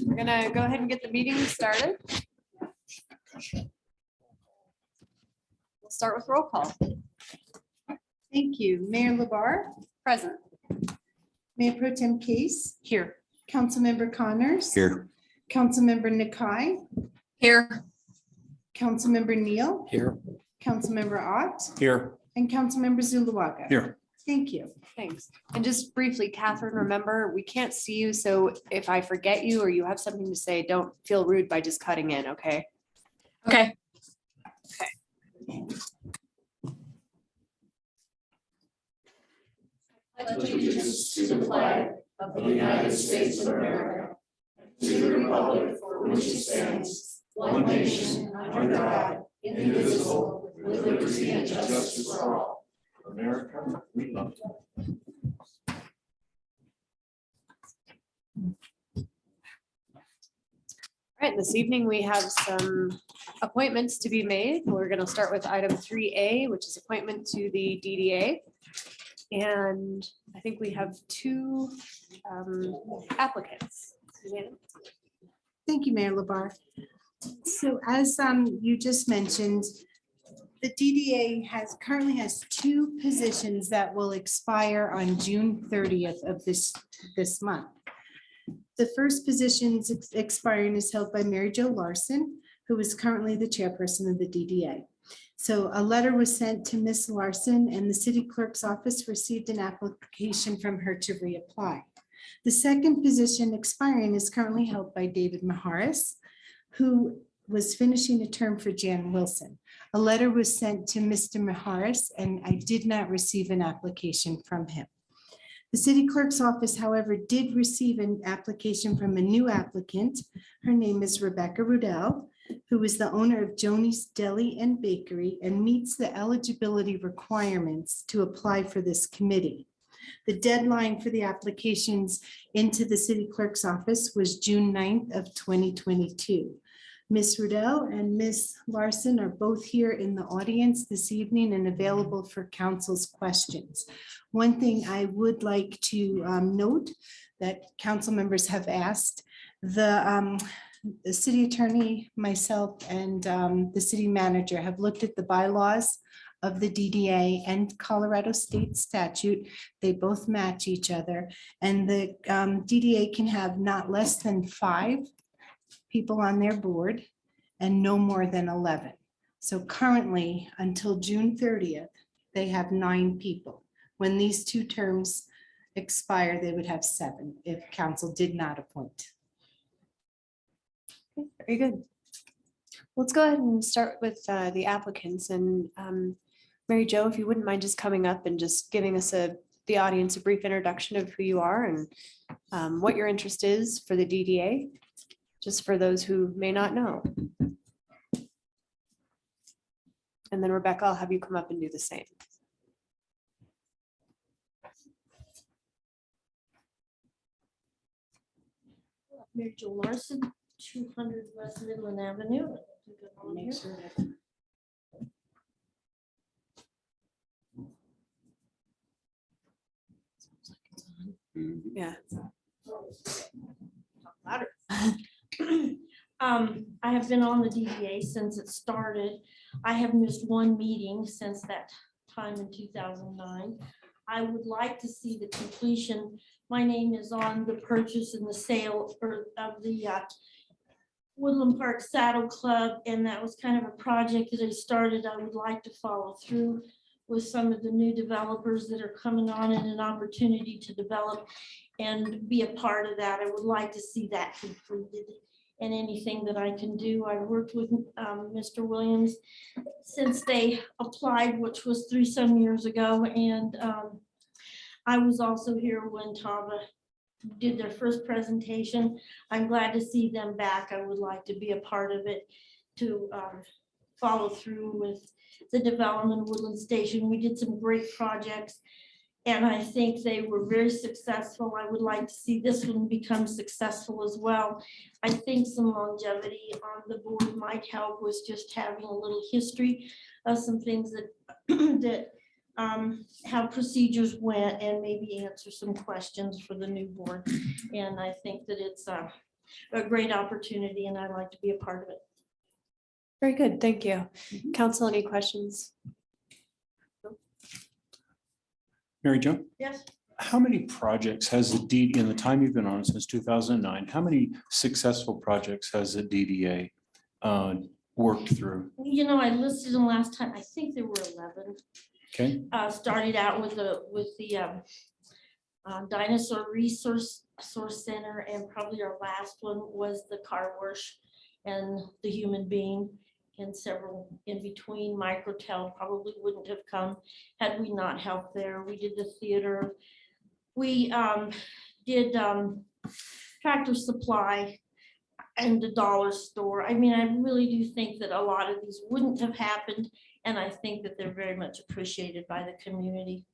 We're gonna go ahead and get the meeting started. We'll start with roll call. Thank you. Mayor LaBarre, Present. Mayor Pro Tem Case, Here. Councilmember Connors. Here. Councilmember Nakai, Here. Councilmember Neal, Here. Councilmember Ott, Here. and Councilmember Zuluaga. Here. Thank you. Thanks. And just briefly, Catherine, remember, we can't see you, so if I forget you or you have something to say, don't feel rude by just cutting in, okay? Okay. Allegiance to the flag of the United States of America, to the republic for which it stands, one nation, under God, indivisible, with liberty and justice for all. America, we love you. All right, this evening we have some appointments to be made. We're going to start with item 3A, which is appointment to the DDA. And I think we have two applicants. Suzanne? Thank you, Mayor LaBarre. So as you just mentioned, the DDA currently has two positions that will expire on June 30th of this month. The first position expiring is held by Mary Jo Larson, who is currently the chairperson of the DDA. So a letter was sent to Ms. Larson and the city clerk's office received an application from her to reapply. The second position expiring is currently held by David Maharis, who was finishing a term for Jan Wilson. A letter was sent to Mr. Maharis and I did not receive an application from him. The city clerk's office, however, did receive an application from a new applicant. Her name is Rebecca Rudell, who is the owner of Joni's Deli and Bakery and meets the eligibility requirements to apply for this committee. The deadline for the applications into the city clerk's office was June 9th of 2022. Ms. Rudell and Ms. Larson are both here in the audience this evening and available for council's questions. One thing I would like to note that council members have asked, the city attorney, myself, and the city manager have looked at the bylaws of the DDA and Colorado state statute. They both match each other, and the DDA can have not less than 5 people on their board and no more than 11. So currently, until June 30th, they have 9 people. When these 2 terms expire, they would have 7 if council did not appoint. Okay, very good. Let's go ahead and start with the applicants. And Mary Jo, if you wouldn't mind just coming up and just giving us the audience a brief introduction of who you are and what your interest is for the DDA, just for those who may not know. And then Rebecca, I'll have you come up and do the same. Mary Jo Larson, 200 West Midland Avenue. Make sure that Yeah. Louder. I have been on the DDA since it started. I have missed 1 meeting since that time in 2009. I would like to see the completion. My name is on the purchase and the sale of the Woodland Park Saddle Club, and that was kind of a project that I started. I would like to follow through with some of the new developers that are coming on and an opportunity to develop and be a part of that. I would like to see that completed and anything that I can do. I've worked with Mr. Williams since they applied, which was 3-some years ago. And I was also here when Tava did their first presentation. I'm glad to see them back. I would like to be a part of it to follow through with the development of Woodland Station. We did some great projects and I think they were very successful. I would like to see this one become successful as well. I think some longevity on the board might help with just having a little history of some things that that how procedures went and maybe answer some questions for the new board. And I think that it's a great opportunity and I'd like to be a part of it. Very good, thank you. Council, any questions? Mary Jo, Yes. how many projects has the DDA, in the time you've been on since 2009, how many successful projects has the DDA worked through? You know, I listed them last time. I think there were 11. Okay, Started out with the Dinosaur Resource Center, and probably our last one was the car wash and the human being, and several in between. Microtel probably wouldn't have come had we not helped there. We did the theater. We did Tractor Supply and the dollar store. I mean, I really do think that a lot of these wouldn't have happened, and I think that they're very much appreciated by the community.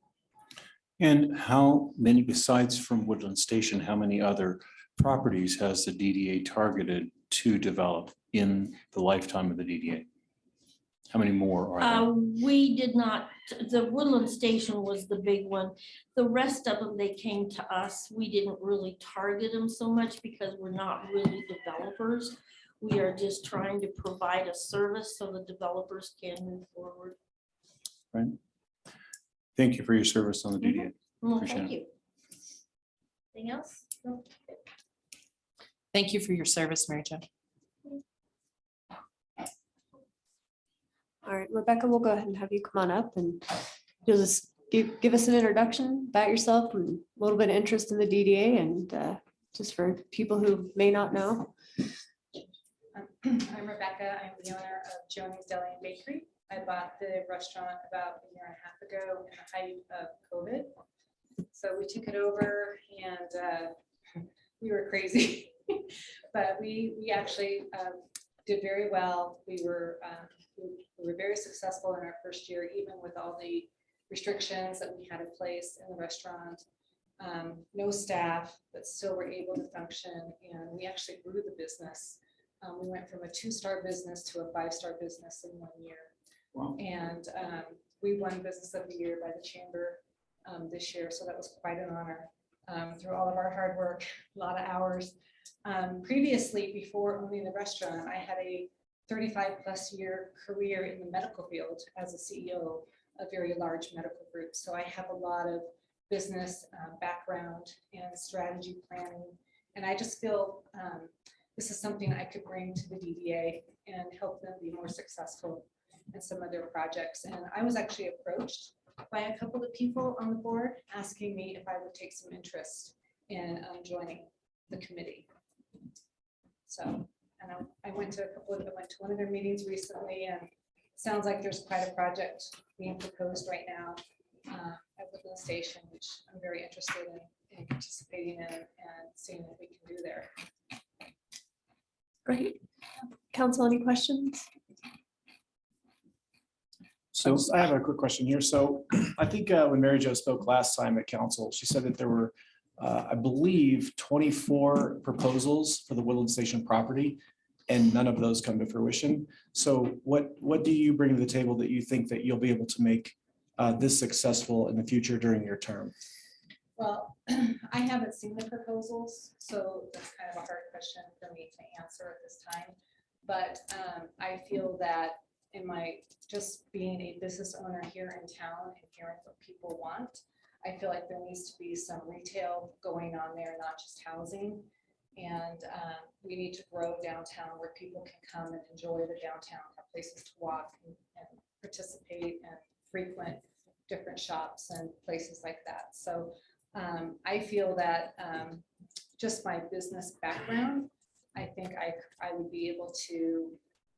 and how many, besides from Woodland Station, how many other properties has the DDA targeted to develop in the lifetime of the DDA? How many more are there? We did not, the Woodland Station was the big one. The rest of them, they came to us. We didn't really target them so much because we're not really developers. We are just trying to provide a service so the developers can move forward. Right. Thank you for your service on the DDA. Well, Appreciate thank you. Anything else? No? Thank you for your service, Mary Jo. All right, Rebecca, we'll go ahead and have you come on up and you'll just give us an introduction about yourself and a little bit of interest in the DDA and just for people who may not know. I'm Rebecca. I'm the owner of Joni's Deli and Bakery. I bought the restaurant about 1.5 years ago in the height of COVID. So we took it over and we were crazy, but we actually did very well. We were very successful in our first year, even with all the restrictions that we had in place in the restaurant. No staff, but still were able to function, and we actually grew the business. We went from a 2-star business to a 5-star business in 1 year. Wow. And we won Business of the Year by the Chamber this year, so that was quite an honor. Through all of our hard work, a lot of hours. Previously, before owning the restaurant, I had a 35+ year career in the medical field as a CEO of very large medical groups. So I have a lot of business background and strategy planning. And I just feel this is something I could bring to the DDA and help them be more successful in some of their projects. And I was actually approached by a couple of people on the board asking me if I would take some interest in joining the committee. So, and I went to one of their meetings recently, and it sounds like there's quite a project being proposed right now at Woodland Station, which I'm very interested in participating in and seeing what we can do there. Great. Council, any questions? So I have a quick question here. So I think when Mary Jo spoke last time at council, she said that there were, I believe, 24 proposals for the Woodland Station property, and none of those come to fruition. So what do you bring to the table that you think that you'll be able to make this successful in the future during your term? Well, I haven't seen the proposals, so that's kind of a hard question for me to answer at this time. But I feel that in my just being a business owner here in town and hearing what people want, I feel like there needs to be some retail going on there, not just housing. And we need to grow downtown where people can come and enjoy the downtown, have places to walk and participate and frequent different shops and places like that. So I feel that just my business background, I think I would be able to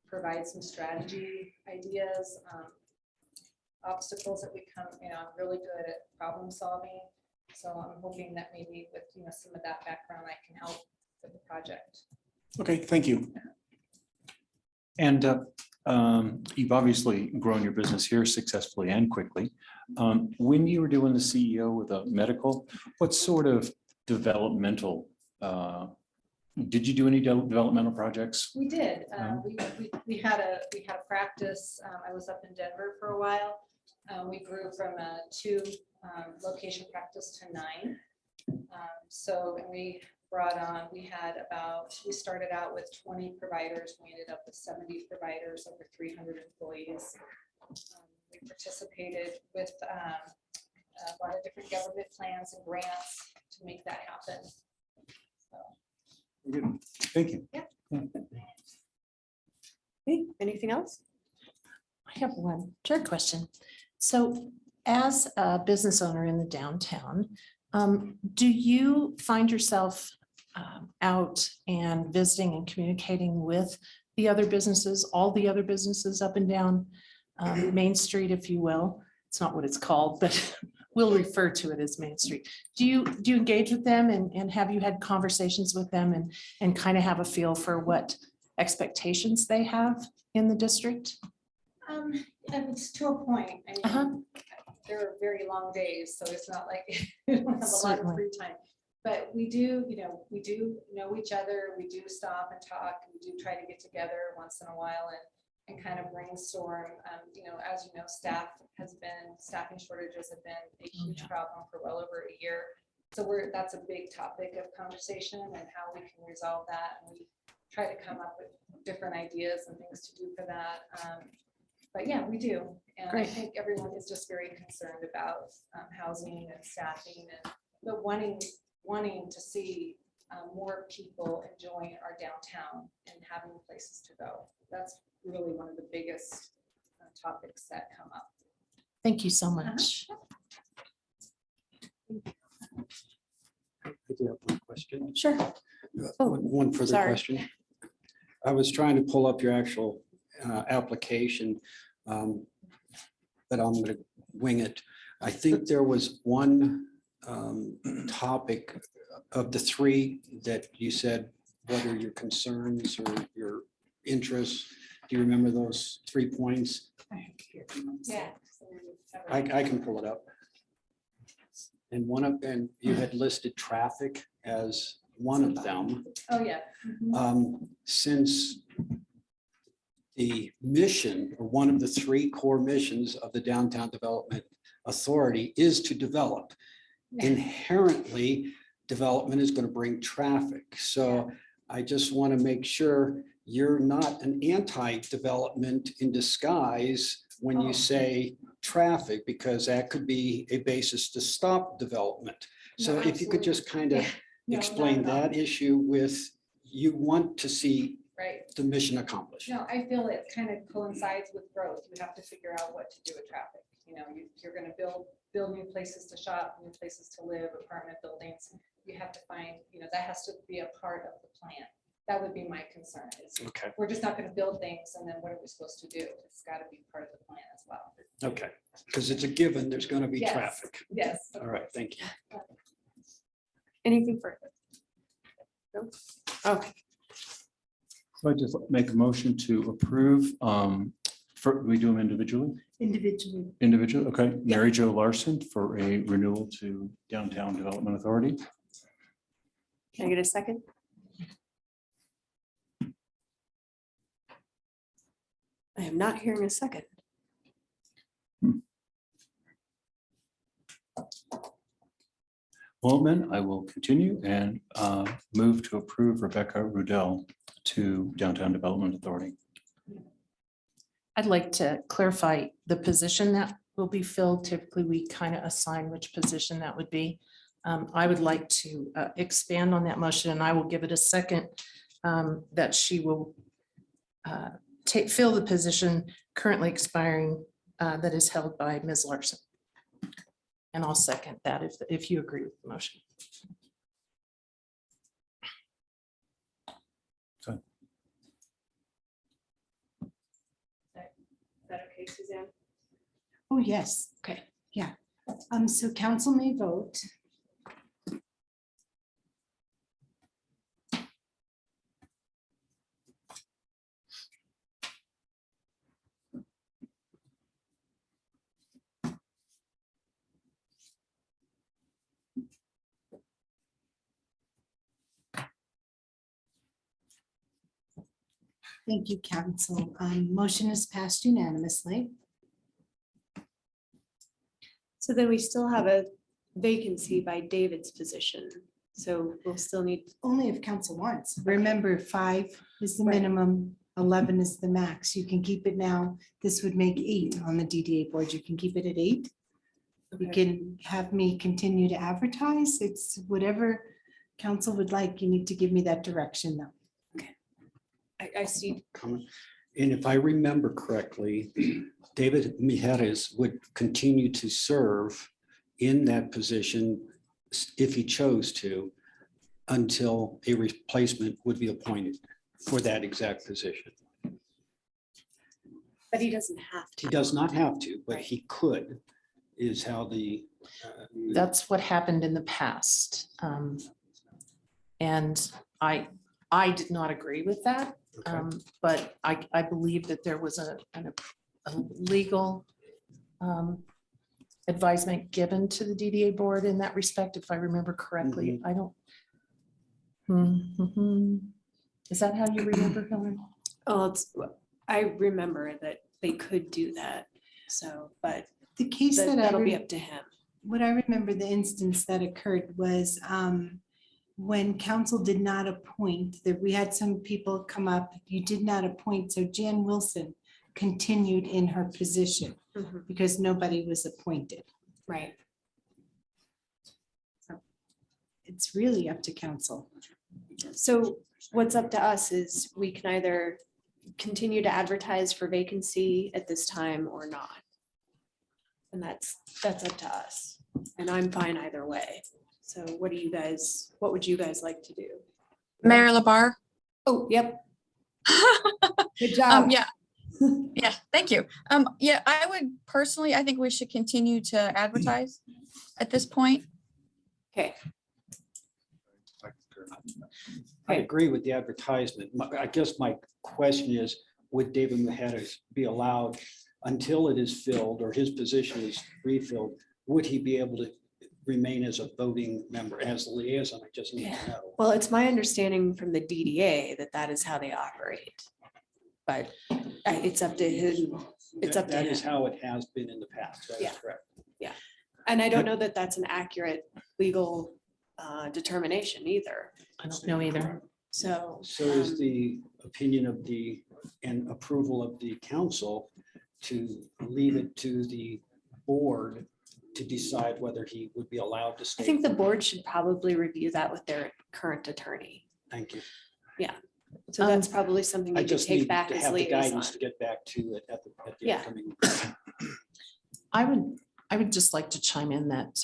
provide some strategy ideas, obstacles that we come, I'm really good at problem solving. So I'm hoping that maybe with some of that background, I can help with the project. Okay, thank you. And you've obviously grown your business here successfully and quickly. When you were doing the CEO with a medical, what sort of developmental, did you do any developmental projects? We did. We had a practice. I was up in Denver for a while. We grew from a 2 location practice to 9. So, and we brought on, we started out with 20 providers. We ended up with 70 providers, over 300 employees. We participated with a lot of different government plans and grants to make that happen. So, Good. Thank you. Okay, anything else? I have one short question. So as a business owner in the downtown, do you find yourself out and visiting and communicating with the other businesses, all the other businesses up and down Main Street, if you will? It's not what it's called, but we'll refer to it as Main Street. Do you engage with them and have you had conversations with them and kind of have a feel for what expectations they have in the district? And it's to a point. I mean, they're very long days, so it's not like we don't have a lot of free time. But we do know each other. We do stop and talk. We do try to get together once in a while and kind of brainstorm. As you know, staffing shortages have been a huge problem for well over a year. So that's a big topic of conversation and how we can resolve that. And we try to come up with different ideas and things to do for that. But yeah, we do. And I think everyone is just very concerned about housing and staffing but wanting to see more people enjoying our downtown and having places to go. That's really one of the biggest topics that come up. Thank you so much. I do have one question. Sure. One further sorry. question. I was trying to pull up your actual application, but I'm going to wing it. I think there was one topic of the 3 that you said, what are your concerns or your interests? Do you remember those 3 points? Yeah. I can pull it up. And one of them, you had listed traffic as one of them. Oh, yeah. Since the mission, or one of the 3 core missions of the Downtown Development Authority is to develop. Inherently, development is going to bring traffic. So I just want to make sure you're not an anti-development in disguise when you say traffic, because that could be a basis to stop development. So if you could just kind of explain that issue with, you want to see the mission accomplished. No, I feel it kind of coincides with growth. You have to figure out what to do with traffic. You're going to build new places to shop, new places to live, apartment buildings. You have to find, that has to be a part of the plan. That would be my concern. Okay. We're just not going to build things and then what are we supposed to do? It's got to be part of the plan as well. Okay, because it's a given, there's going to be Yes. traffic. Yes. All right, thank you. Anything further? No? Okay, So I just make a motion to approve. We do them individually? Individually. Okay. Mary Jo Larson for a renewal to Downtown Development Authority. can I get a second? I am not hearing a second. Well, then I will continue and move to approve Rebecca Rudell to Downtown Development Authority. I'd like to clarify the position that will be filled. Typically, we kind of assign which position that would be. I would like to expand on that motion, and I will give it a second that she will fill the position currently expiring that is held by Ms. Larson. And I'll second that if you agree with the motion. Is that okay, Suzanne? Oh, yes. Okay. Yeah. So council may vote. Thank you, council. Motion is passed unanimously. So then we still have a vacancy by David's position. So we'll still need, Only if council wants. Remember, 5 is the Right. minimum, 11 is the max. You can keep it now. This would make 8 on the DDA board. You can keep it at 8. You Okay. can have me continue to advertise. It's whatever council would like. You need to give me that direction though. I see, Comment. And if I remember correctly, David Mijares would continue to serve in that position if he chose to, until a replacement would be appointed for that exact position. but he doesn't have He to. does not have to, but Right. he could, is how the. That's what happened in the past. And I did not agree with that. Okay. But I believe that there was a legal advisement given to the DDA board in that respect, if I remember correctly. I don't. Is that how you remember, Helen? Oh, I remember that they could do that. So, but The case that I that'll be up to him. what I remember, the instance that occurred was when council did not appoint, that we had some people come up, you did not appoint, so Jan Wilson continued in her position Mhm. because nobody was appointed. Right. It's really up to council. So what's up to us is we can either continue to advertise for vacancy at this time or not. And that's up to us. And I'm fine either way. So what would you guys like to do? Mayor LaBarre? Oh, yep. Good job. Yeah. Yeah, thank you. Yeah, I would personally, I think we should continue to advertise at this point. Okay. I agree with the advertisement. I guess my question is, would David Mahadas be allowed until it is filled or his position is refilled? Would he be able to remain as a voting member, as the liaison? I just need to know. Well, it's my understanding from the DDA that that is how they operate. But it's up to him. It's up to That is him. how it has been in the past. That is Yeah. correct. And I don't know that that's an accurate legal determination either. I don't know either. So. So is the opinion of and approval of the council to leave it to the board to decide whether he would be allowed to I stay? think the board should probably review that with their current attorney. Thank you. So that's probably something I you could just take need back to as have the guidance liaison. to get back to it at the Yeah. upcoming. I would just like to chime in that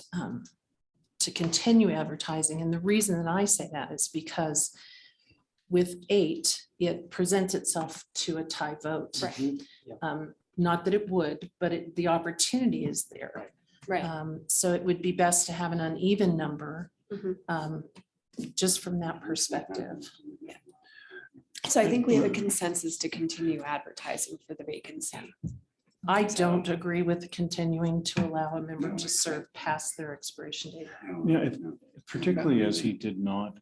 to continue advertising. And the reason that I say that is because with 8, it presents itself to a tie vote. Right. Not that it would, but the opportunity is there. Right. So it would be best to have an uneven number, Mhm. just from that perspective. So I think we have a consensus to continue advertising for the vacancy. I don't agree with continuing to allow a member to serve past their expiration date. Yeah, particularly as he did not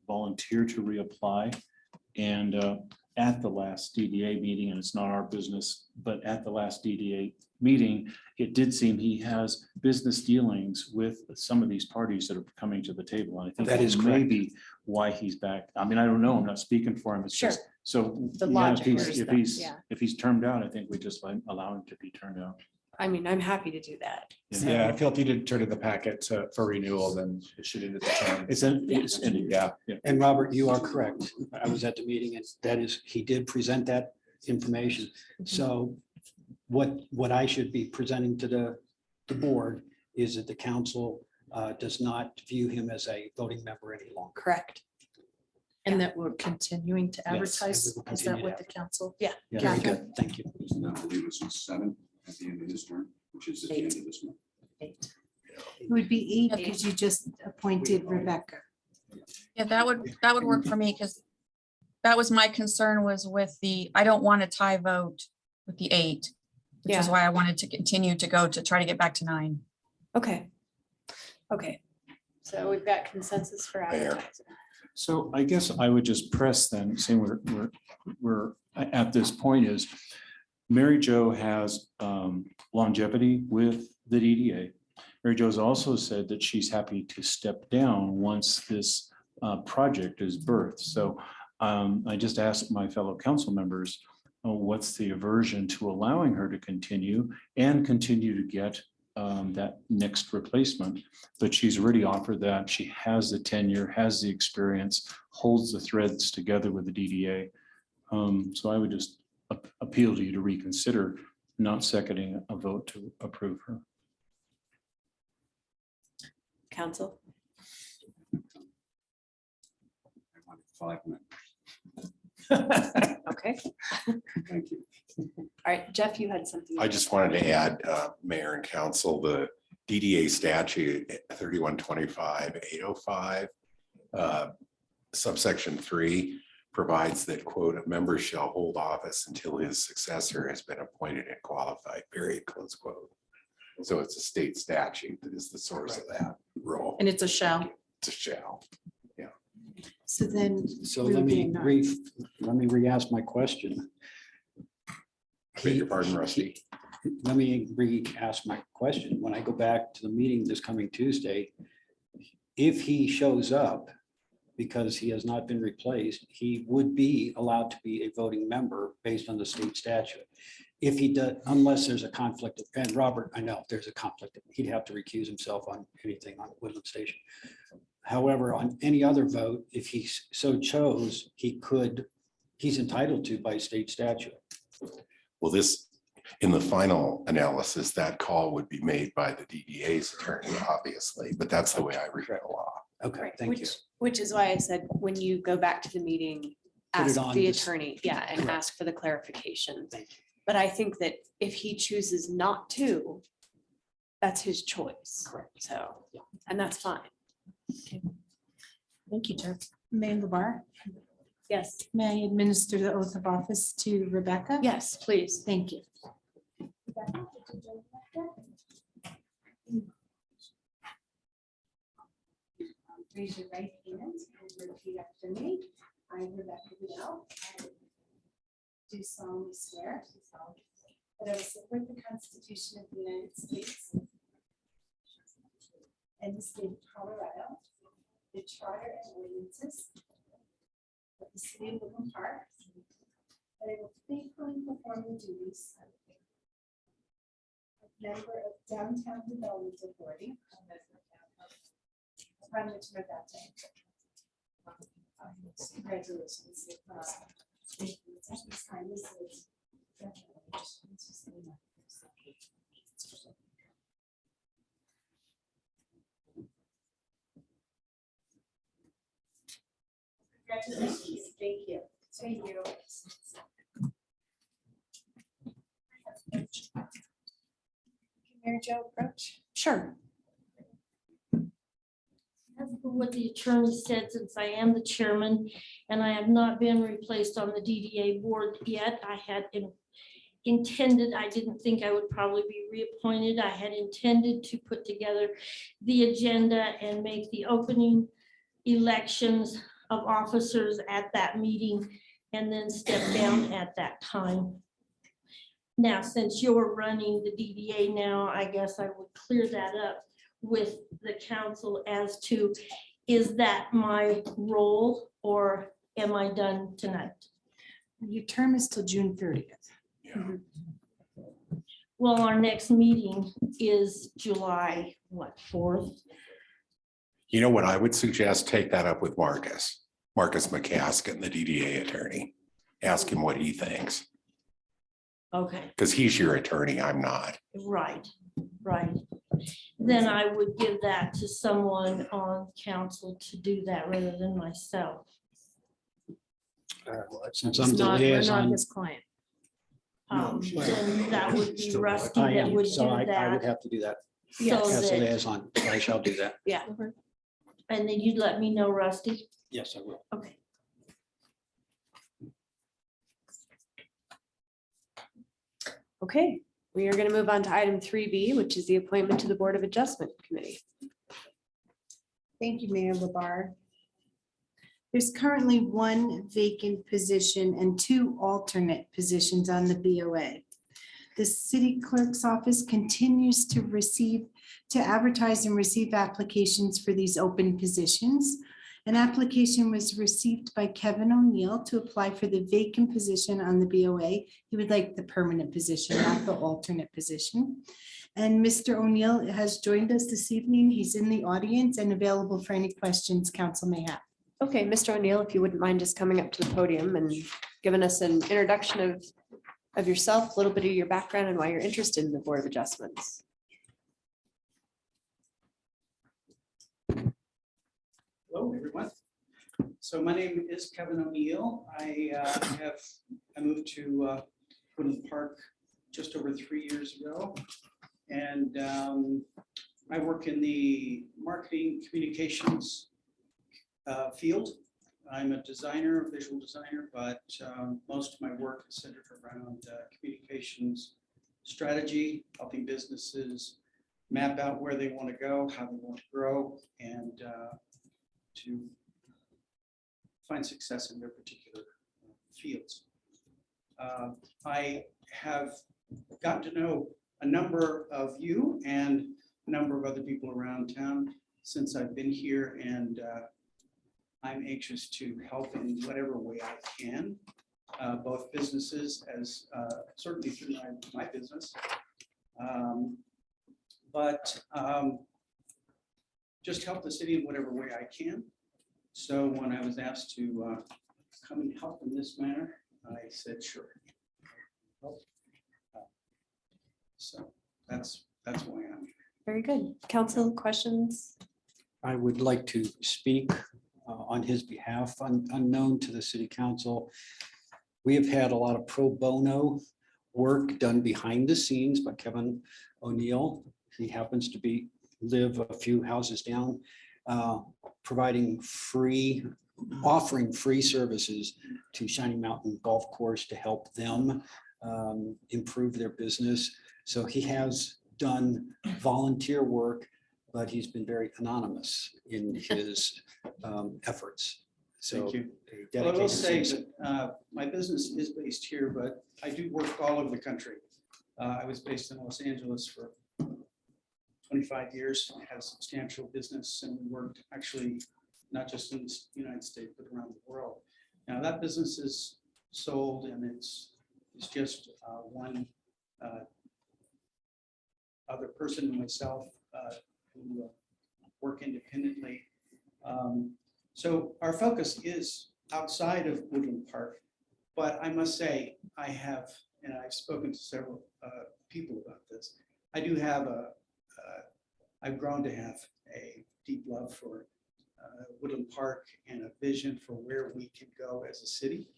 volunteer to reapply. And at the last DDA meeting, and it's not our business, but at the last DDA meeting, it did seem he has business dealings with some of these parties that are coming to the table. And I think That is correct. maybe why he's back. I mean, I don't know. I'm not speaking for him. It's Sure. just, so The yeah, logic if is he's, that, yeah. if he's termed out, I think we just allow him to be turned out. I mean, I'm happy to do that. Yeah, I feel if you did turn in the packet for renewal, then it should end at the term. It's ended, yeah. And Robert, you are correct. I was at the meeting and that is, he did present that information. So what I should be presenting to the board is that the council does not view him as a voting member any longer. Correct. And that we're continuing to Yes, and we advertise. will Is continue that to what the council? Yeah. Yeah. Very Catherine? good. Thank you. Now, I believe it's 7 at the end of this term, which is at the end of this month. 8. It would be 8 because you just appointed Rebecca. Yeah, that would work for me because that was my concern was with I don't want a tie vote with the 8, which is Yeah. why I wanted to continue to go to try to get back to 9. Okay. Okay. So we've got consensus for advertising. So I guess I would just press then, saying we're at this point is, Mary Jo has longevity with the DDA. Mary Jo's also said that she's happy to step down once this project is birthed. So I just asked my fellow council members, what's the aversion to allowing her to continue to get that next replacement? But she's already offered that. She has the tenure, has the experience, holds the threads together with the DDA. So I would just appeal to you to reconsider not seconding a vote to approve her. Council. I wanted 5 minutes. Okay. Thank you. All right, Jeff, you had something. I just wanted to add, Mayor and Council, the DDA statute 3125-805, subsection 3 provides that, quote, a member shall hold office until his successor has been appointed and qualified, period, close quote. So it's a state statute that is the source of that rule. And it's a shall. It's a shall. So then. So we let would be me not- re-ask my question. Beg your pardon, Rusty. Let me re-ask my question. When I go back to the meeting this coming Tuesday, if he shows up because he has not been replaced, he would be allowed to be a voting member based on the state statute. If he does, unless there's a conflict, and Robert, I know there's a conflict, he'd have to recuse himself on anything on Woodland Station. However, on any other vote, if he so chose, he's entitled to by state statute. Well, in the final analysis, that call would be made by the DDA's attorney, obviously, but that's the way I read the law. Okay, Right, thank you. Which is why I said, when you go back to the meeting, Put it ask on the this- attorney, yeah, and Correct. ask for the clarification. Thank you. But I think that if he chooses not to, that's his choice. Correct. So, and that's fine. Thank you, Jeff. Mayor LaBarre, Yes, may I administer the oath of office to Rebecca? yes, please. Thank you. Raise your right hand and repeat after me. I, Rebecca Michelle, do solemnly swear that I will support the Constitution of the United States and the state of Colorado, the charter and ordinances of the city of Woodland Park, that I will faithfully perform the duties of member of Downtown Development Authority, upon which I'm about to enter. Congratulations. Thank you. At this time, this is congratulations. Thank you. Thank you. Mary Jo approach. Sure. As for what the attorney said, since I am the chairman and I have not been replaced on the DDA board yet, I had intended, I didn't think I would probably be reappointed. I had intended to put together the agenda and make the opening elections of officers at that meeting and then step down at that time. Now, since you're running the DDA now, I guess I would clear that up with the council as to, is that my role or am I done tonight? Your term is till June 30th. Well, our next meeting is July, what, 4th? You know what I would suggest? Take that up with Marcus McCaskill, the DDA attorney. Ask him what he thinks, Okay, because he's your attorney, I'm not. right. Then I would give that to someone on council to do that rather than myself. Since It's I'm the not, we're not liaison, his client. Then that would be Rusty I that would am, do so I would that. have to do that. So As the that, liaison, I shall do that. Yeah. and then you'd let me know, Rusty. Yes, I will. Okay. Okay, we are going to move on to item 3B, which is the appointment to the Board of Adjustment Committee. Thank you, Mayor LaBarre. There's currently one vacant position and two alternate positions on the BOA. the city clerk's office continues to advertise and receive applications for these open positions. An application was received by Kevin O'Neill to apply for the vacant position on the BOA. He would like the permanent position, not the alternate position. And Mr. O'Neill has joined us this evening. He's in the audience and available for any questions council may have. Okay, Mr. O'Neill, if you wouldn't mind just coming up to the podium and giving us an introduction of yourself, a little bit of your background and why you're interested in the Board of Adjustments. Hello, everyone. So my name is Kevin O'Neill. I moved to Woodland Park just over 3 years ago. And I work in the marketing communications field. I'm a designer, a visual designer, but most of my work is centered around communications strategy, helping businesses map out where they want to go, how they want to grow, and to find success in their particular fields. I have gotten to know a number of you and a number of other people around town since I've been here, and I'm anxious to help in whatever way I can, both businesses as certainly through my business, but just help the city in whatever way I can. So when I was asked to come and help in this manner, I said, sure. So that's why I'm here. Very good. Council questions? I would like to speak on his behalf, unknown to the city council. We have had a lot of pro bono work done behind the scenes by Kevin O'Neill. He happens to live a few houses down, offering free services to Shining Mountain Golf Course to help them improve their business. So he has done volunteer work, but he's been very anonymous in his efforts. So Thank you. a Well, I will dedicated say citizen. that my business is based here, but I do work all over the country. I was based in Los Angeles for 25 years, had a substantial business, and we worked actually not just in the United States, but around the world. Now that business is sold, and it's just one other person and myself who work independently. So our focus is outside of Woodland Park, but I must say I have, and I've spoken to several people about this, I do have I've grown to have a deep love for Woodland Park and a vision for where we can go as a city.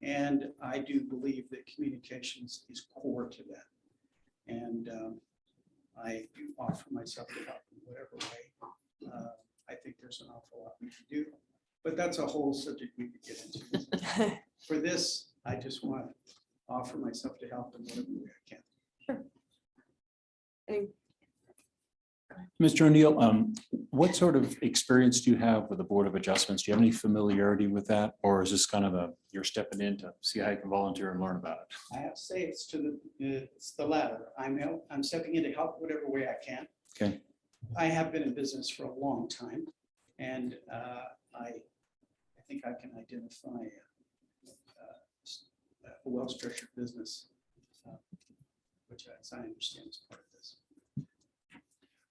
And I do believe that communications is core to that. And I do offer myself to help in whatever way. I think there's an awful lot we can do, but that's a whole subject we could get into. For this, I just want to offer myself to help in whatever way I can. Mr. O'Neill, what sort of experience do you have with the Board of Adjustments? Do you have any familiarity with that? Or is this kind of you're stepping in to see how you can volunteer and learn about it? I have to say it's the latter. I'm stepping in to help whatever way I can. Okay. I have been in business for a long time, and I think I can identify a well-structured business, which as I understand is part of this.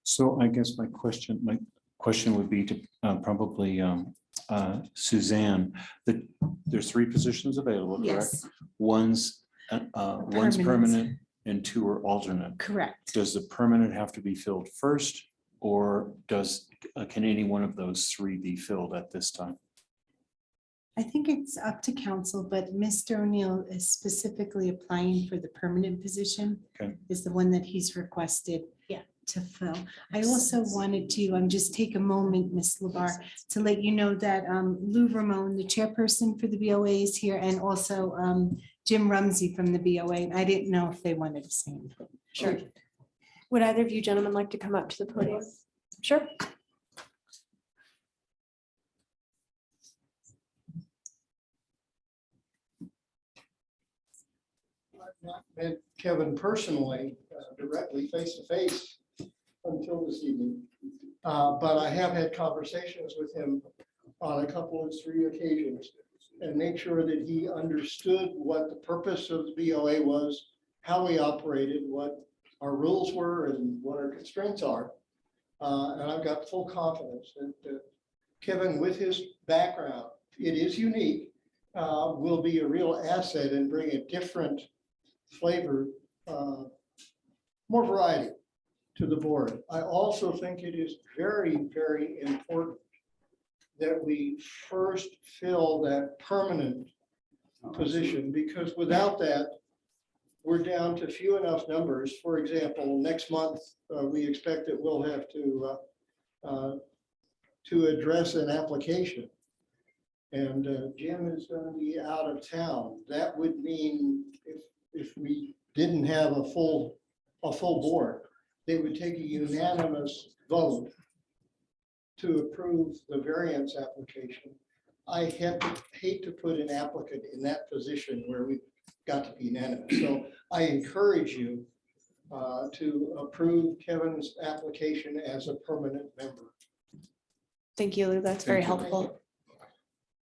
So I guess my question would be to probably Suzanne, that there's 3 positions available, correct? Yes, One's Permanent. permanent and 2 are alternate. correct. Does the permanent have to be filled first, or can any one of those 3 be filled at this time? I think it's up to council, but Mr. O'Neill is specifically applying for the permanent position. Okay. Is the one that he's requested. Yeah. To fill. I also wanted to just take a moment, Ms. Labar, to let you know that Lou Ramon, the chairperson for the BOA, is here, and also Jim Rumsey from the BOA. I didn't know if they wanted to say anything. Sure. Would either of you gentlemen like to come up to the podium? Sure. not met Kevin personally, directly, face to face until this evening. But I have had conversations with him on a couple of 3 occasions and make sure that he understood what the purpose of the BOA was, how we operated, what our rules were and what our constraints are. And I've got full confidence that Kevin, with his background, it is unique, will be a real asset and bring a different flavor, more variety to the board. I also think it is very, very important that we first fill that permanent position, because without that, we're down to few enough numbers. For example, next month, we expect that we'll have to address an application. And Jim is going to be out of town. That would mean if we didn't have a full board, they would take a unanimous vote to approve the variance application. I hate to put an applicant in that position where we've got to be unanimous. So I encourage you to approve Kevin's application as a permanent member. Thank you, Lou. That's very Thank you. helpful.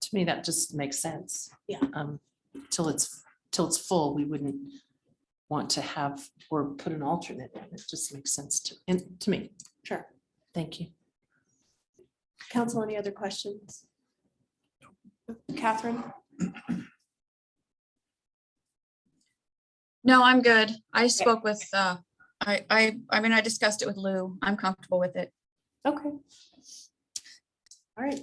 To me, that just makes sense. Yeah. Till it's full, we wouldn't want to have or put an alternate in. It just makes sense to me. Sure. Thank you. Council, any other questions? Catherine? No, I'm good. I spoke with, I mean, I discussed it with Lou. I'm comfortable with it. Okay. All right.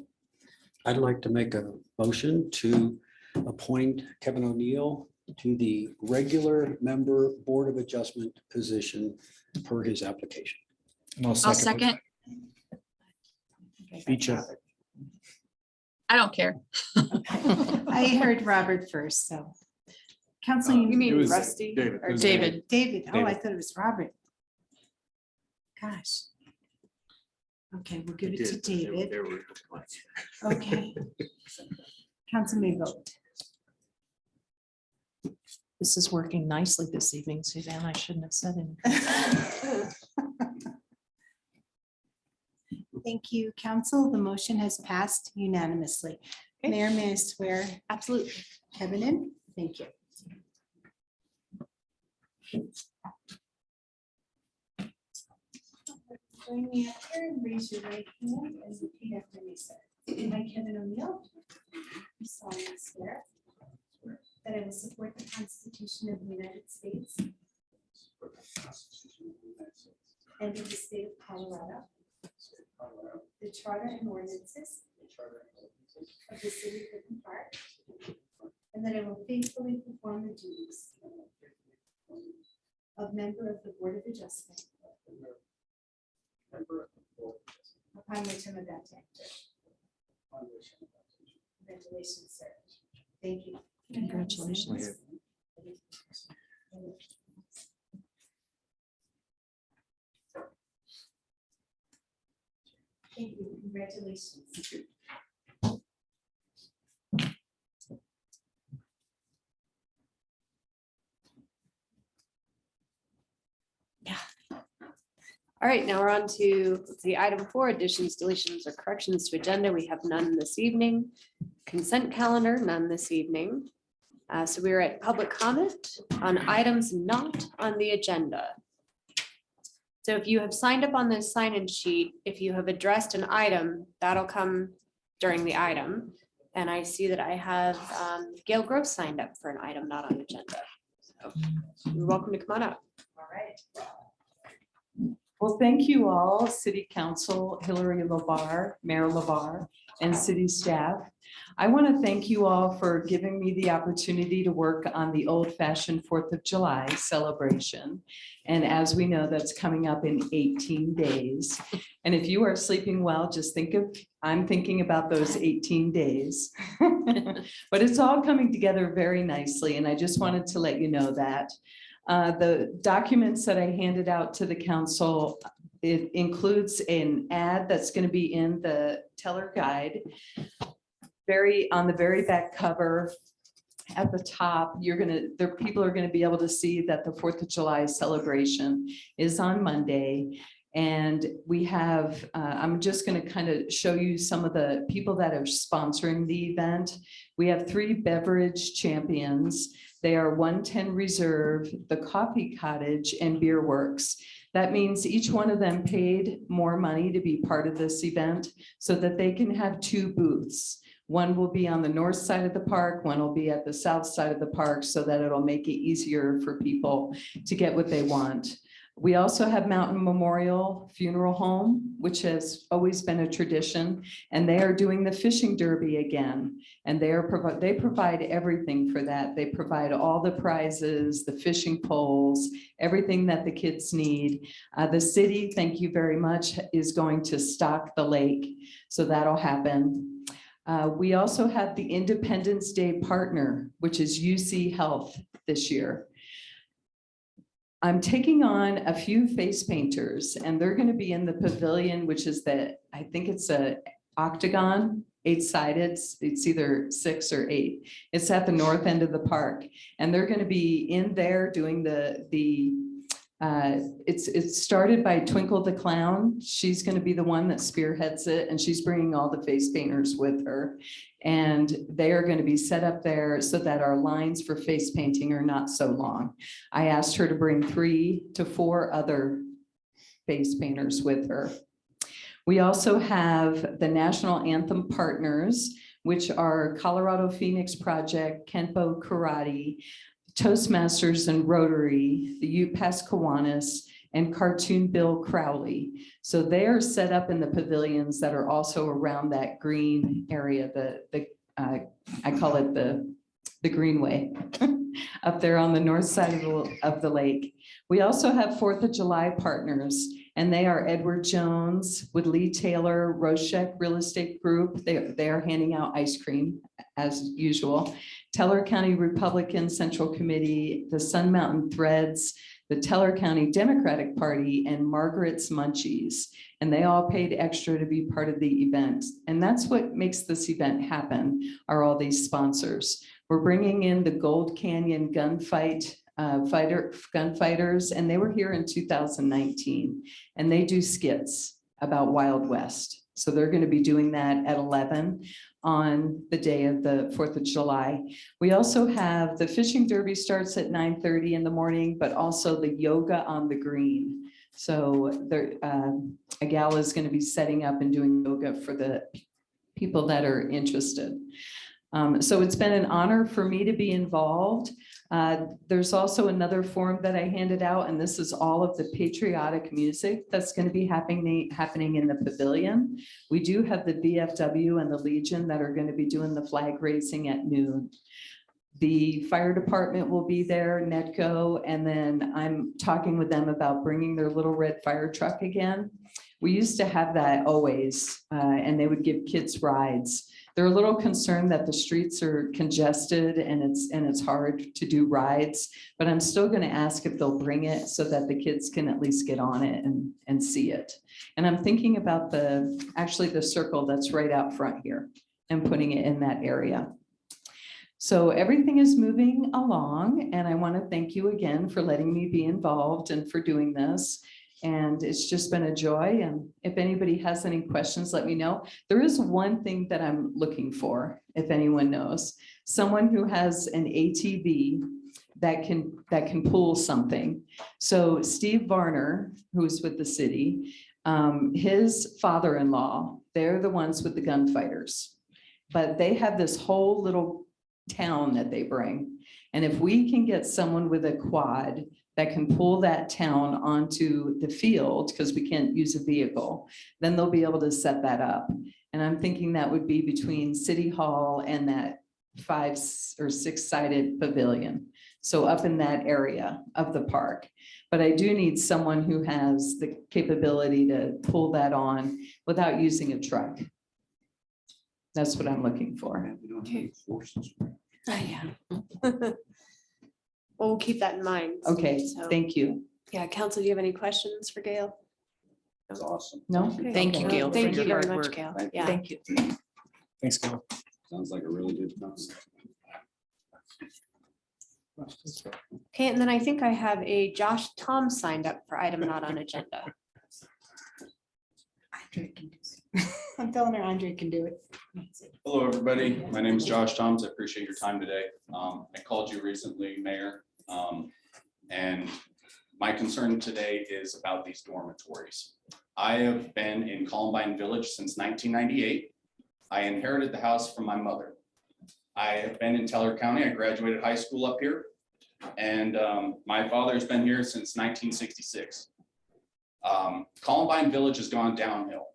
I'd like to make a motion to appoint Kevin O'Neill to the regular member Board of Adjustment position per his application. And I'll second. Each of I don't care. I heard Robert first, so. Council, You mean It was Rusty? David. or It was David. David, oh, I David. thought it was Robert. Gosh. Okay, we'll give it to David. Okay. Council may vote. This is working nicely this evening, Suzanne. I shouldn't have said anything. Thank you, council. The motion has passed unanimously. Okay. Mayor, may I swear Absolutely. Kevin in? Thank you. Join me up here and raise your right hand and repeat after me, sir. I, Kevin O'Neill, do solemnly swear that I will support the Constitution of the United States and of the state of Colorado, the charter and ordinances of the city of Woodland Park, and that I will faithfully perform the duties of member of the Board of Adjustment upon which I'm about to enter. Congratulations, sir. Thank you. Congratulations. Thank you. Congratulations. All right, now we're on to the item 4, additions, deletions, or corrections to agenda. We have none this evening. Consent calendar, none this evening. So we are at public comment on items not on the agenda. So if you have signed up on this sign-in sheet, if you have addressed an item, that'll come during the item. And I see that I have Gail Gross signed up for an item not on agenda. So you're welcome to come on up. All right. Well, thank you all, City Council, Hillary LaBar, Mayor LaBar, and city staff. I want to thank you all for giving me the opportunity to work on the old-fashioned 4th of July celebration. And as we know, that's coming up in 18 days. And if you are sleeping well, just I'm thinking about those 18 days. But it's all coming together very nicely, and I just wanted to let you know that. The documents that I handed out to the council, it includes an ad that's going to be in the teller guide. On the very back cover at the top, people are gonna be able to see that the 4th of July celebration is on Monday. And we have, I'm just gonna kind of show you some of the people that are sponsoring the event. We have 3 beverage champions. They are 110 Reserve, the Coffee Cottage, and Beer Works. That means each one of them paid more money to be part of this event so that they can have 2 booths. One will be on the north side of the park, one will be at the south side of the park, so that it'll make it easier for people to get what they want. We also have Mountain Memorial Funeral Home, which has always been a tradition, and they are doing the fishing derby again. And they provide everything for that. They provide all the prizes, the fishing poles, everything that the kids need. The city, thank you very much, is going to stock the lake, so that'll happen. We also have the Independence Day partner, which is UC Health this year. I'm taking on a few face painters, and they're going to be in the pavilion, which is I think it's a octagon, 8-sided. It's either 6 or 8. It's at the north end of the park, and they're going to be in there doing it's started by Twinkle the Clown. She's going to be the one that spearheads it, and she's bringing all the face painters with her. And they are going to be set up there so that our lines for face painting are not so long. I asked her to bring 3 to 4 other face painters with her. We also have the National Anthem partners, which are Colorado Phoenix Project, Kenpo Karate, Toastmasters and Rotary, the UPass Kiwanis, and Cartoon Bill Crowley. So they are set up in the pavilions that are also around that green area, I call it the greenway, up there on the north side of the lake. We also have 4th of July partners, and they are Edward Jones with Lee Taylor, Roshek Real Estate Group. They are handing out ice cream as usual. Teller County Republican Central Committee, the Sun Mountain Threads, the Teller County Democratic Party, and Margaret's Munchies. And they all paid extra to be part of the event. And that's what makes this event happen, are all these sponsors. We're bringing in the Gold Canyon gunfighters, and they were here in 2019. And they do skits about Wild West. So they're going to be doing that at 11 on the day of the 4th of July. We also have the fishing derby starts at 9:30 in the morning, but also the yoga on the green. So there, a gal is going to be setting up and doing yoga for the people that are interested. So it's been an honor for me to be involved. There's also another form that I handed out, and this is all of the patriotic music that's going to be happening in the pavilion. We do have the VFW and the Legion that are going to be doing the flag raising at noon. The fire department will be there, NETCO, and then I'm talking with them about bringing their little red fire truck again. We used to have that always, and they would give kids rides. They're a little concerned that the streets are congested and it's hard to do rides, but I'm still going to ask if they'll bring it so that the kids can at least get on it and see it. And I'm thinking about actually the circle that's right out front here and putting it in that area. So everything is moving along, and I want to thank you again for letting me be involved and for doing this. And it's just been a joy. And if anybody has any questions, let me know. There is one thing that I'm looking for, if anyone knows, someone who has an ATV that can pull something. So Steve Varner, who's with the city, his father-in-law, they're the ones with the gunfighters, but they have this whole little town that they bring. And if we can get someone with a quad that can pull that town onto the field, because we can't use a vehicle, then they'll be able to set that up. And I'm thinking that would be between City Hall and that 5 or 6-sided pavilion. So up in that area of the park. But I do need someone who has the capability to pull that on without using a truck. That's what I'm looking for. Okay. Oh, yeah. Well, we'll keep that in mind. Okay, So, thank you. yeah, council, do you have any questions for Gail? That's awesome. No? Okay. Thank you, No, Gail, Thank for you your very hard much, work. Gail. Yeah. Thank you. Thanks, Gail. Sounds like a really good concept. Okay, and then I think I have a Josh Tom signed up for item not on agenda. Andre can do it. I'm telling her Andre can do it. Hello, everybody. My name is Josh Toms. I appreciate your time today. I called you recently, Mayor. And my concern today is about these dormitories. I have been in Columbine Village since 1998. I inherited the house from my mother. I have been in Teller County. I graduated high school up here. And my father's been here since 1966. Columbine Village has gone downhill.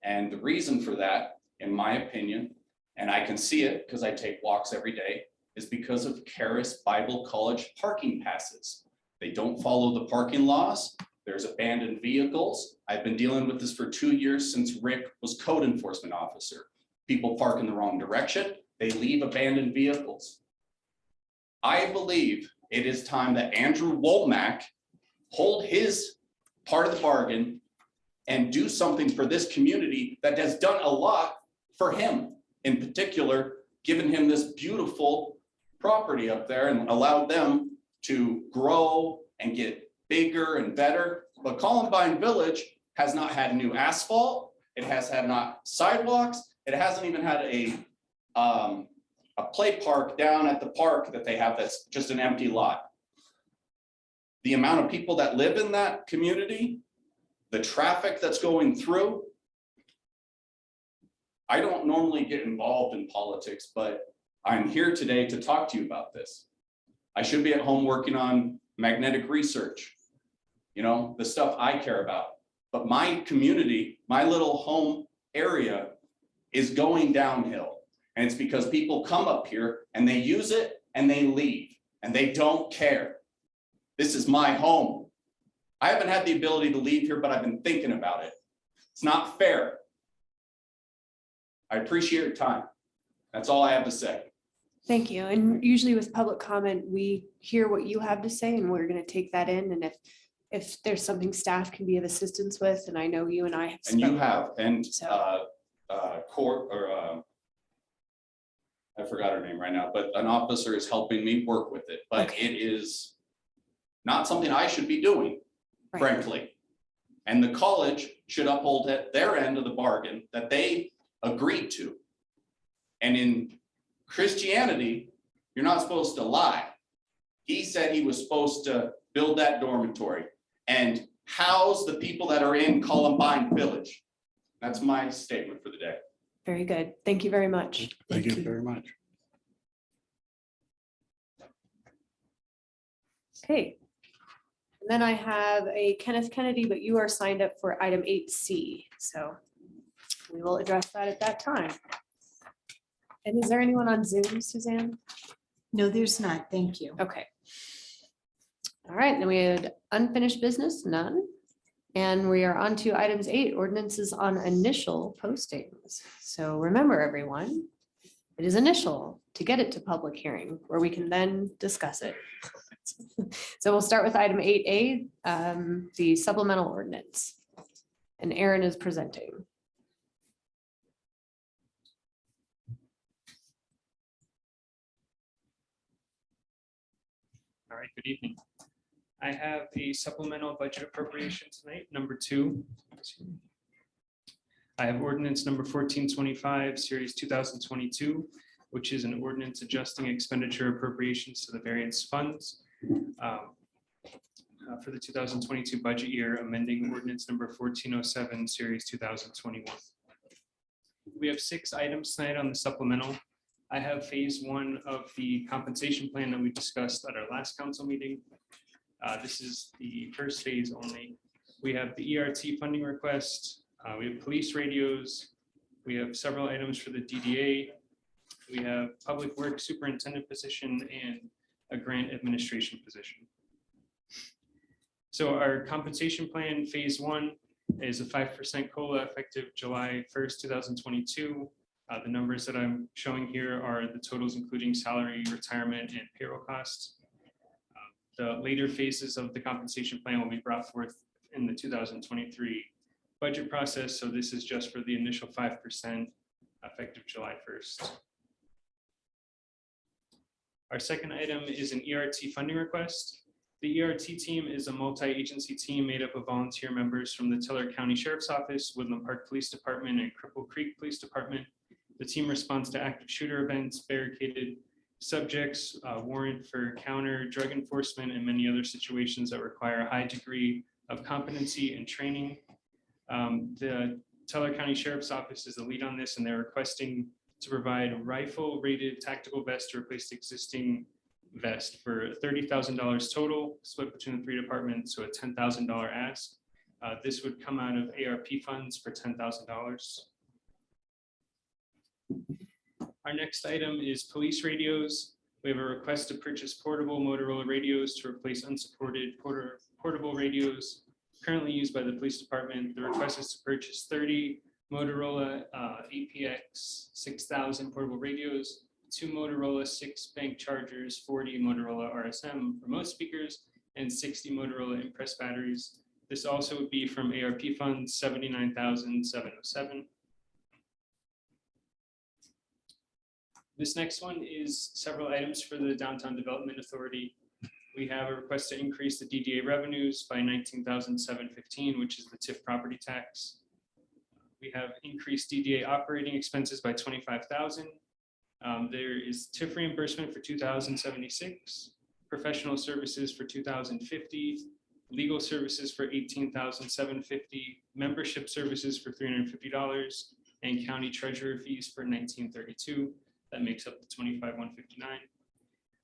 And the reason for that, in my opinion, and I can see it because I take walks every day, is because of Charis Bible College parking passes. They don't follow the parking laws. There's abandoned vehicles. I've been dealing with this for 2 years since Rick was code enforcement officer. People park in the wrong direction. They leave abandoned vehicles. I believe it is time that Andrew Womack hold his part of the bargain and do something for this community that has done a lot for him, in particular, giving him this beautiful property up there and allowed them to grow and get bigger and better. But Columbine Village has not had new asphalt. It has had not sidewalks. It hasn't even had a play park down at the park that they have that's just an empty lot. The amount of people that live in that community, the traffic that's going through. I don't normally get involved in politics, but I'm here today to talk to you about this. I should be at home working on magnetic research, you know, the stuff I care about. But my community, my little home area is going downhill. And it's because people come up here and they use it and they leave and they don't care. This is my home. I haven't had the ability to leave here, but I've been thinking about it. It's not fair. I appreciate your time. That's all I have to say. Thank you. And usually with public comment, we hear what you have to say and we're going to take that in. And if there's something staff can be of assistance with, and I know you and I have. And you spoken. have, and So- court or I forgot her name right now, but an officer is helping me work with it, but Okay. it is not something I should be doing, Right. frankly. And the college should uphold at their end of the bargain that they agreed to. And in Christianity, you're not supposed to lie. He said he was supposed to build that dormitory and house the people that are in Columbine Village. That's my statement for the day. Very good. Thank you very much. Thank you very much. Okay. And then I have a Kenneth Kennedy, but you are signed up for item 8C. So we will address that at that time. And is there anyone on Zoom, Suzanne? No, there's not. Thank you. Okay. All right, then we had unfinished business, none. And we are on to items 8, ordinances on initial postings. So remember, everyone, it is initial to get it to public hearing where we can then discuss it. So we'll start with item 8A, the supplemental ordinance. And Aaron is presenting. All right, good evening. I have a supplemental budget appropriation tonight, number 2. I have ordinance number 1425, series 2022, which is an ordinance adjusting expenditure appropriations to the variance funds for the 2022 budget year, amending ordinance number 1407, series 2021. We have 6 items tonight on the supplemental. I have phase 1 of the compensation plan that we discussed at our last council meeting. This is the first phase only. We have the ERT funding request. We have police radios. We have several items for the DDA. We have public works superintendent position and a grant administration position. So our compensation plan phase 1 is a 5% COLA effective July 1st, 2022. The numbers that I'm showing here are the totals including salary, retirement, and payroll costs. The later phases of the compensation plan will be brought forth in the 2023 budget process. So this is just for the initial 5% effective July 1st. Our second item is an ERT funding request. The ERT team is a multi-agency team made up of volunteer members from the Teller County Sheriff's Office, Woodland Park Police Department, and Cripple Creek Police Department. The team responds to active shooter events, barricaded subjects, warrant for counter drug enforcement, and many other situations that require a high degree of competency and training. The Teller County Sheriff's Office is the lead on this, and they're requesting to provide rifle-rated tactical vest to replace the existing vest for $30,000 total, split between the three departments, so a $10,000 ask. This would come out of ARP funds for $10,000. Our next item is police radios. We have a request to purchase portable Motorola radios to replace unsupported portable radios currently used by the police department. The request is to purchase 30 Motorola APX 6000 portable radios, 2 Motorola 6-bank chargers, 40 Motorola RSM remote speakers, and 60 Motorola Impress batteries. This also would be from ARP funds, $79,707. This next one is several items for the Downtown Development Authority. We have a request to increase the DDA revenues by $19,715, which is the TIF property tax. We have increased DDA operating expenses by $25,000. There is TIF reimbursement for $2,076, professional services for $2,050, legal services for $18,750, membership services for $350, and county treasurer fees for $1932. That makes up the $25,159.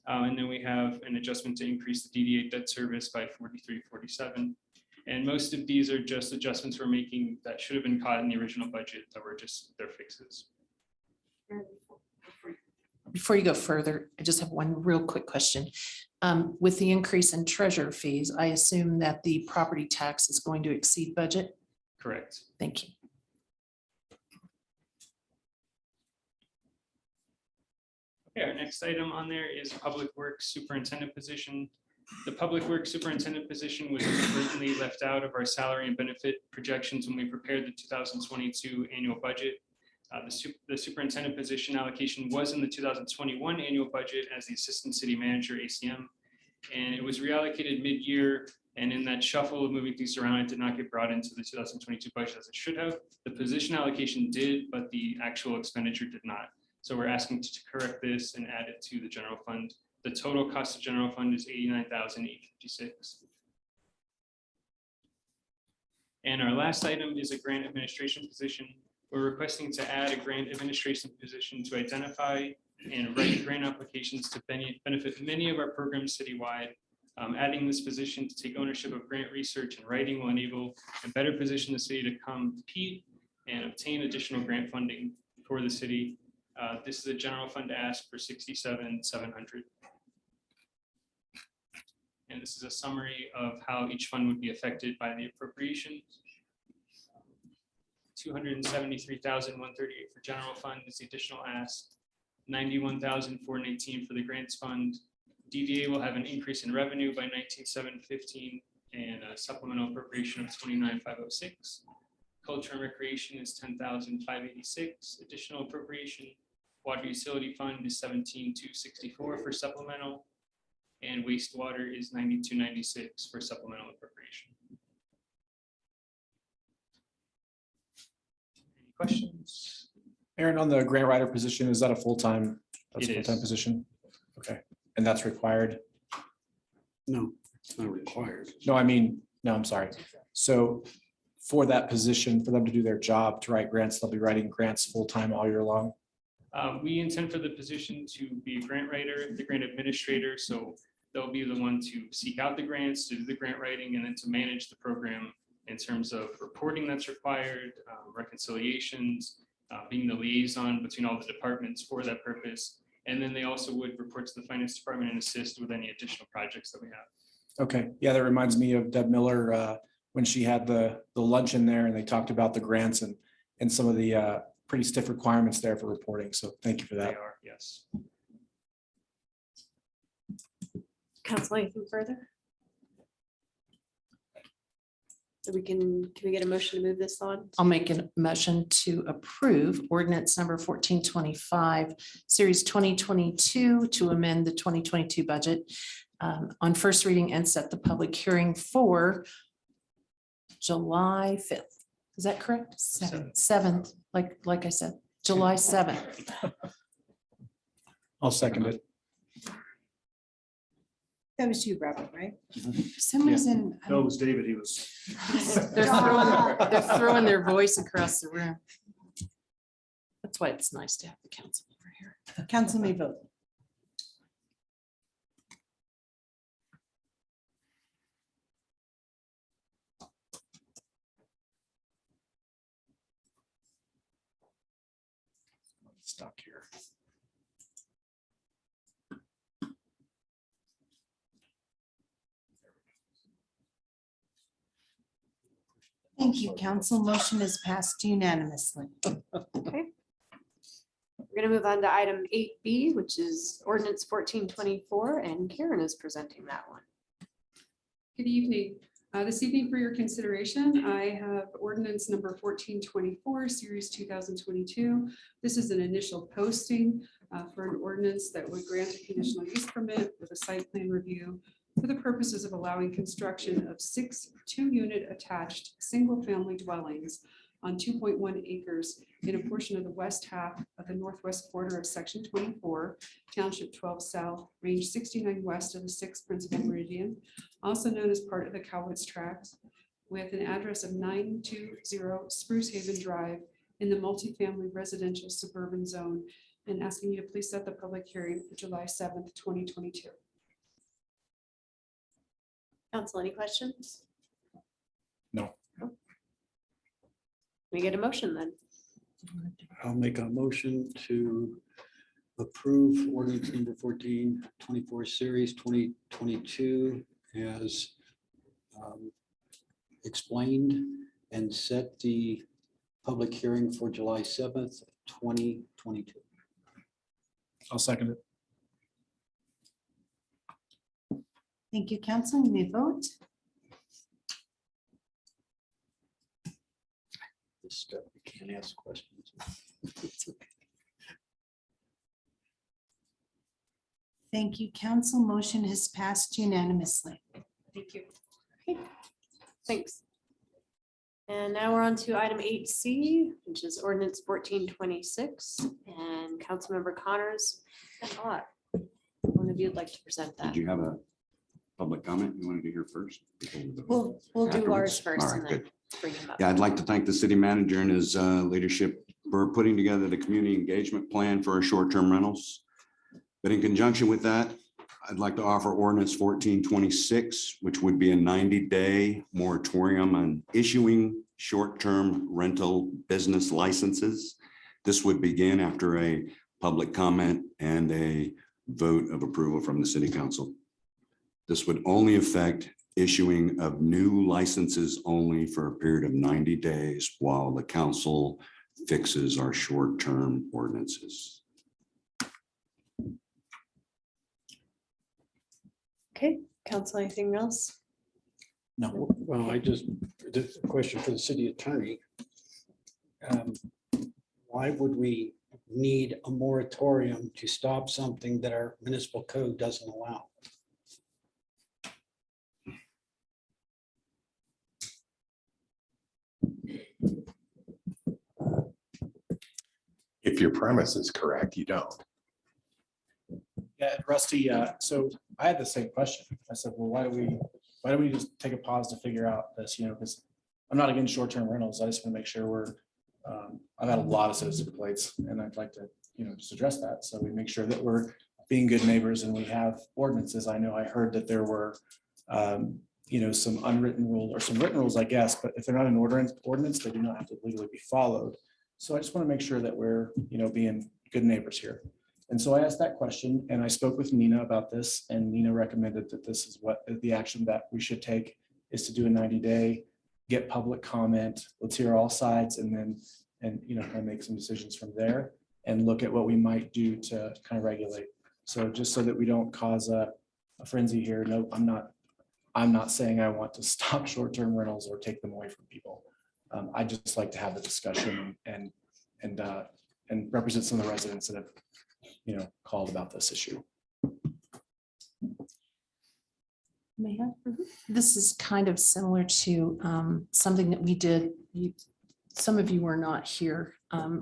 And then we have an adjustment to increase the DDA debt service by $43.47. And most of these are just adjustments we're making that should have been caught in the original budget that were just their fixes. Before you go further, I just have one real quick question. With the increase in treasurer fees, I assume that the property tax is going to exceed budget? Correct. Thank you. Okay, our next item on there is Public Works Superintendent position. The Public Works Superintendent position was inadvertently left out of our salary and benefit projections when we prepared the 2022 annual budget. The superintendent position allocation was in the 2021 annual budget as the Assistant City Manager ACM, and it was reallocated mid-year. And in that shuffle of moving things around, it did not get brought into the 2022 budget as it should have. The position allocation did, but the actual expenditure did not. So we're asking to correct this and add it to the general fund. The total cost of general fund is $89,856. And our last item is a grant administration position. We're requesting to add a grant administration position to identify and write grant applications to benefit many of our programs citywide. Adding this position to take ownership of grant research and writing will enable a better position the city to compete and obtain additional grant funding for the city. This is a general fund ask for $67,700. And this is a summary of how each fund would be affected by the appropriation. $273,138 for general fund is the additional ask. $91,418 for the grants fund. DDA will have an increase in revenue by $19,715 and a supplemental appropriation of $29,506. Culture and recreation is $10,586 additional appropriation. Water utility fund is $17,264 for supplemental, and wastewater is $92.96 for supplemental appropriation. Any questions? Aaron, on the grant writer position, is that a full-time? That's a It is. full-time position? Okay, and that's required? No, it's not required. No, I'm sorry. So for that position, for them to do their job, to write grants, they'll be writing grants full-time all year long? We intend for the position to be a grant writer, the grant administrator, so they'll be the one to seek out the grants, to do the grant writing, and then to manage the program in terms of reporting that's required, reconciliations, being the liaison between all the departments for that purpose. And then they also would report to the finance department and assist with any additional projects that we have. Okay, yeah, that reminds me of Deb Miller when she had the luncheon there and they talked about the grants and some of the pretty stiff requirements there for reporting. So thank you for They that. are, yes. Council, anything further? So can we get a motion to move this on? I'll make a motion to approve ordinance number 1425, series 2022, to amend the 2022 budget on first reading and set the public hearing for July 5th. Is that correct? 7th, like I said, July 7th. I'll second it. That was you, Robert, right? For some Yeah. reason. No, it was David. He was. They're throwing their voice across the room. That's why it's nice to have the council over here. Council may vote. Stuck here. Thank you, council. Motion is passed unanimously. Okay. We're gonna move on to item 8B, which is ordinance 1424, and Karen is presenting that one. Good evening. This evening for your consideration, I have ordinance number 1424, series 2022. This is an initial posting for an ordinance that would grant a conditional use permit with a site plan review for the purposes of allowing construction of 6 two-unit attached single-family dwellings on 2.1 acres in a portion of the west half of the northwest quarter of section 24, township 12 south, range 69 west of the 6th principal meridian, also known as part of the Cowwoods Tract, with an address of 920 Spruce Haven Drive in the multifamily residential suburban zone, and asking you to please set the public hearing for July 7th, 2022. Council, any questions? No. Can we get a motion then? I'll make a motion to approve ordinance number 1424, series 2022 as explained, and set the public hearing for July 7th, 2022. I'll second it. Thank you, council. You may vote. This stuff, we can't ask questions. Thank you, council. Motion has passed unanimously. Thank you. Thanks. And now we're on to item 8C, which is ordinance 1426, and Councilmember Connors. One of you would like to present that. Did you have a public comment you wanted to hear first? We'll do ours Afterwards? first All and right, then good. bring him up. Yeah, I'd like to thank the city manager and his leadership for putting together the community engagement plan for our short-term rentals. But in conjunction with that, I'd like to offer ordinance 1426, which would be a 90-day moratorium on issuing short-term rental business licenses. This would begin after a public comment and a vote of approval from the city council. This would only affect issuing of new licenses only for a period of 90 days while the council fixes our short-term ordinances. Okay, council, anything else? No. Well, the question for the city attorney. Why would we need a moratorium to stop something that our municipal code doesn't allow? If your premise is correct, you don't. Yeah, Rusty, so I had the same question. I said, well, why do we just take a pause to figure out this, because I'm not against short-term rentals. I just want to make sure I've had a lot of citizen complaints and I'd like to, just address that. So we make sure that we're being good neighbors and we have ordinances. I know I heard that there were, some unwritten rule or some written rules, I guess, but if they're not an ordinance, they do not have to legally be followed. So I just want to make sure that we're, being good neighbors here. And so I asked that question and I spoke with Nina about this, and Nina recommended that this is what the action that we should take is to do a 90-day, get public comment. Let's hear all sides and then, kind of make some decisions from there and look at what we might do to kind of regulate. So just so that we don't cause a frenzy here. No, I'm not I'm not saying I want to stop short-term rentals or take them away from people. I just like to have the discussion and represent some of the residents that have, called about this issue. May I? This is kind of similar to something that we did. Some of you were not here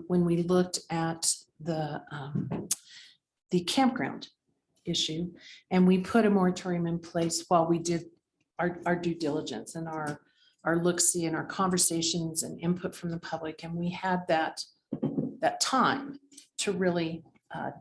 when we looked at the campground issue, and we put a moratorium in place while we did our due diligence and our look-see and our conversations and input from the public, and we had that time to really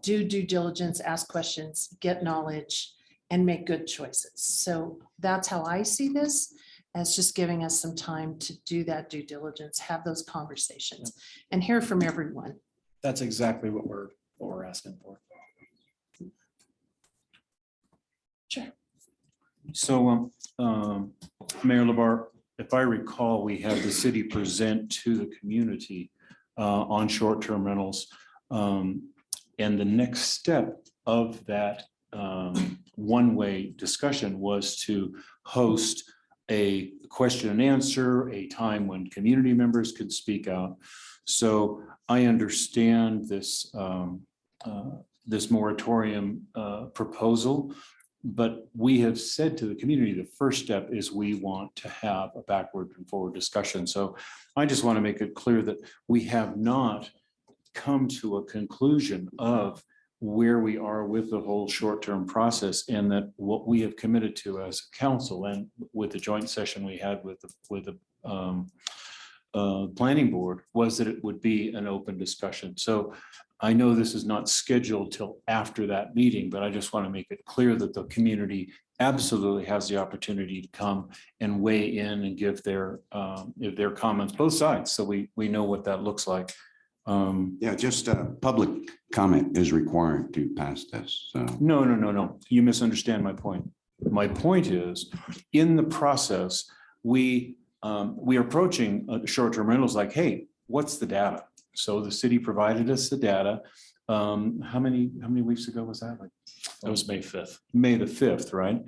do due diligence, ask questions, get knowledge, and make good choices. So that's how I see this, as just giving us some time to do that due diligence, have those conversations, and hear from everyone. That's exactly what we're asking for. Sure. So, Mayor LeBar, if I recall, we had the city present to the community on short-term rentals. And the next step of that one-way discussion was to host a question and answer, a time when community members could speak out. So I understand this this moratorium proposal, but we have said to the community, the first step is we want to have a backward and forward discussion. So I just want to make it clear that we have not come to a conclusion of where we are with the whole short-term process, and that what we have committed to as a council and with the joint session we had with the planning board was that it would be an open discussion. So I know this is not scheduled till after that meeting, but I just want to make it clear that the community absolutely has the opportunity to come and weigh in and give their comments, both sides, so we know what that looks like. Yeah, just public comment is required to pass this. So No. You misunderstand my point. My point is, in the process, we are approaching short-term rentals like, hey, what's the data? So the city provided us the data. How many weeks ago was that? Like, That was May 5th. May the 5th, right?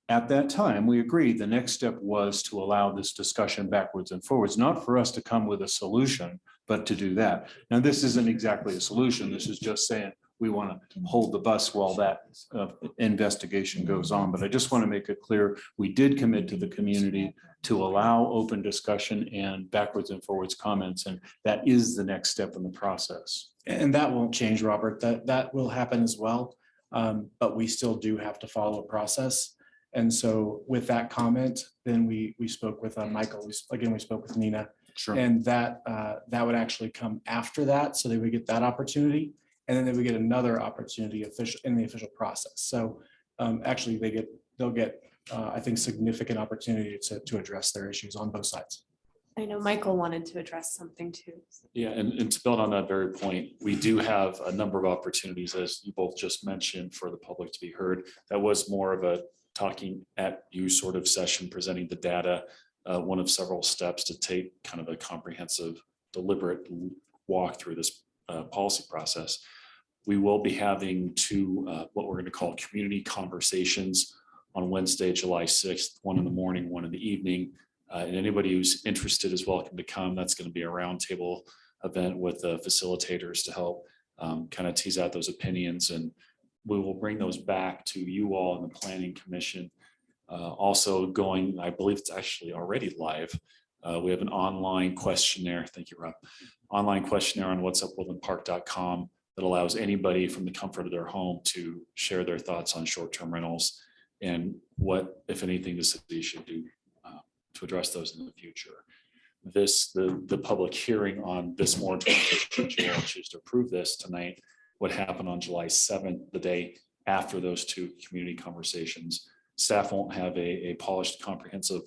At that time, we agreed the next step was to allow this discussion backwards and forwards, not for us to come with a solution, but to do that. Now, this isn't exactly a solution. This is just saying we want to hold the bus while that investigation goes on. But I just want to make it clear, we did commit to the community to allow open discussion and backwards and forwards comments. And that is the next step in the process. And that won't change, Robert. That will happen as well. But we still do have to follow a process. And so with that comment, then we spoke with Michael. We spoke with Nina. Sure. And that would actually come after that. So they would get that opportunity. And then they would get another opportunity in the official process. So actually they'll get, I think, significant opportunity to address their issues on both sides. I know Michael wanted to address something too. Yeah, and to build on that very point, we do have a number of opportunities, as you both just mentioned, for the public to be heard. That was more of a talking at you sort of session, presenting the data, one of several steps to take kind of a comprehensive, deliberate walk through this policy process. We will be having two, what we're going to call community conversations on Wednesday, July 6th, one in the morning, one in the evening. And anybody who's interested is welcome to come. That's going to be a roundtable event with facilitators to help kind of tease out those opinions. And we will bring those back to you all in the Planning Commission. Also going, I believe it's actually already live. We have an online questionnaire. Thank you, Rob. Online questionnaire on whatsupwoodlandpark.com that allows anybody from the comfort of their home to share their thoughts on short-term rentals and what, if anything, the city should do to address those in the future. The public hearing on this moratorium, should you all choose to approve this tonight, would happen on July 7th, the day after those two community conversations. Staff won't have a polished, comprehensive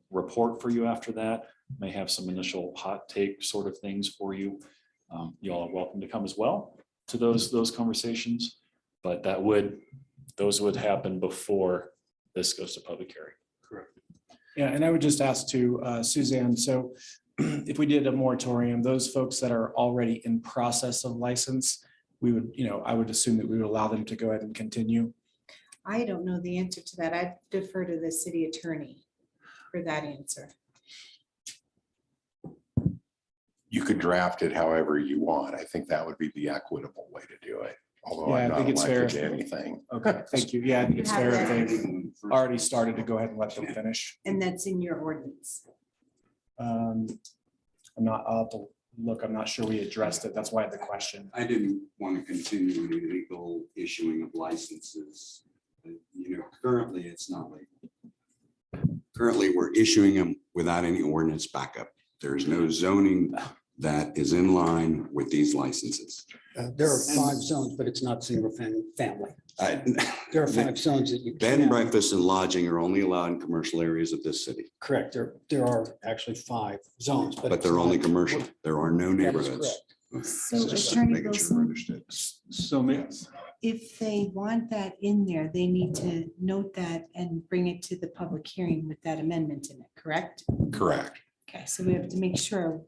report for you after that. May have some initial hot take sort of things for you. You all are welcome to come as well to those conversations, but those would happen before this goes to public hearing. Correct. Yeah, and I would just ask too, Suzanne, so if we did a moratorium, those folks that are already in process of license, we would, I would assume that we would allow them to go ahead and continue. I don't know the answer to that. I'd defer to the city attorney for that answer. You could draft it however you want. I think that would be the equitable way to do it, although Yeah, I'm I not think it's fair. elected to anything. Okay, thank you. Yeah, I think it's You have fair if that. they've already started to go ahead and let them finish. And that's in your ordinance. I'm not, I'll have to look, I'm not sure we addressed it. That's why I had the question. I didn't want to continue the illegal issuing of licenses. You know, currently it's not legal. Currently, we're issuing them without any ordinance backup. There's no zoning that is in line with these licenses. There are 5 zones, but it's not single family. I- There are 5 zones that you. Bed and can't- breakfast and lodging are only allowed in commercial areas of this city, Correct. There are actually 5 zones, but. but it's they're only not- commercial. There are no That is neighborhoods. So Just Attorney making sure I Wilson, understood. So if they want that in there, they need to note that and bring it to the public hearing with that amendment in it, correct? Correct. Okay, so we have to make sure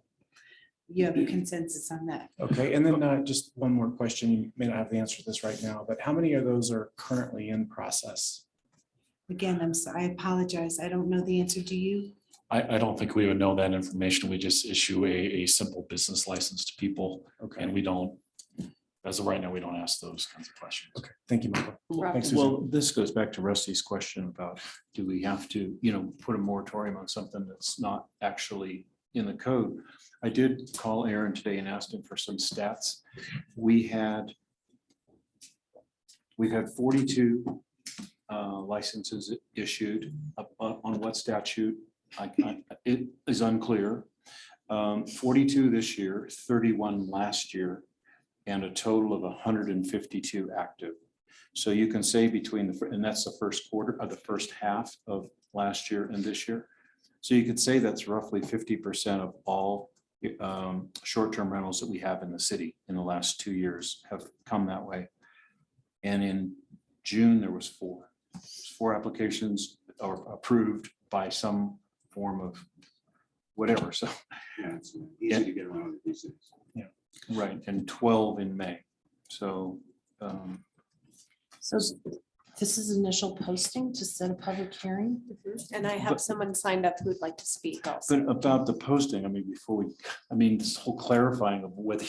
you have a consensus on that. Okay, and then just one more question. You may not have the answer to this right now, but how many of those are currently in process? Again, I apologize. I don't know the answer. Do you? I don't think we would know that information. We just issue a simple business license to people Okay, and we don't, as of right now, we don't ask those kinds of questions. okay. Thank you, Michael. Thanks, Susan. Well, this goes back to Rusty's question about, do we have to, put a moratorium on something that's not actually in the code? I did call Aaron today and asked him for some stats. We've had 42 licenses issued on what statute? It is unclear. 42 this year, 31 last year, and a total of 152 active. So you can say between and that's the first quarter of the first half of last year and this year. So you could say that's roughly 50% of all short-term rentals that we have in the city in the last 2 years have come that way. And in June, there was 4. 4 applications are approved by some form of whatever. So, Yeah, it's easy to get around these days. right, and 12 in May. So, So this is initial posting to set a public hearing. And I have someone signed up who would like to speak also. but about the posting, this whole clarifying of whether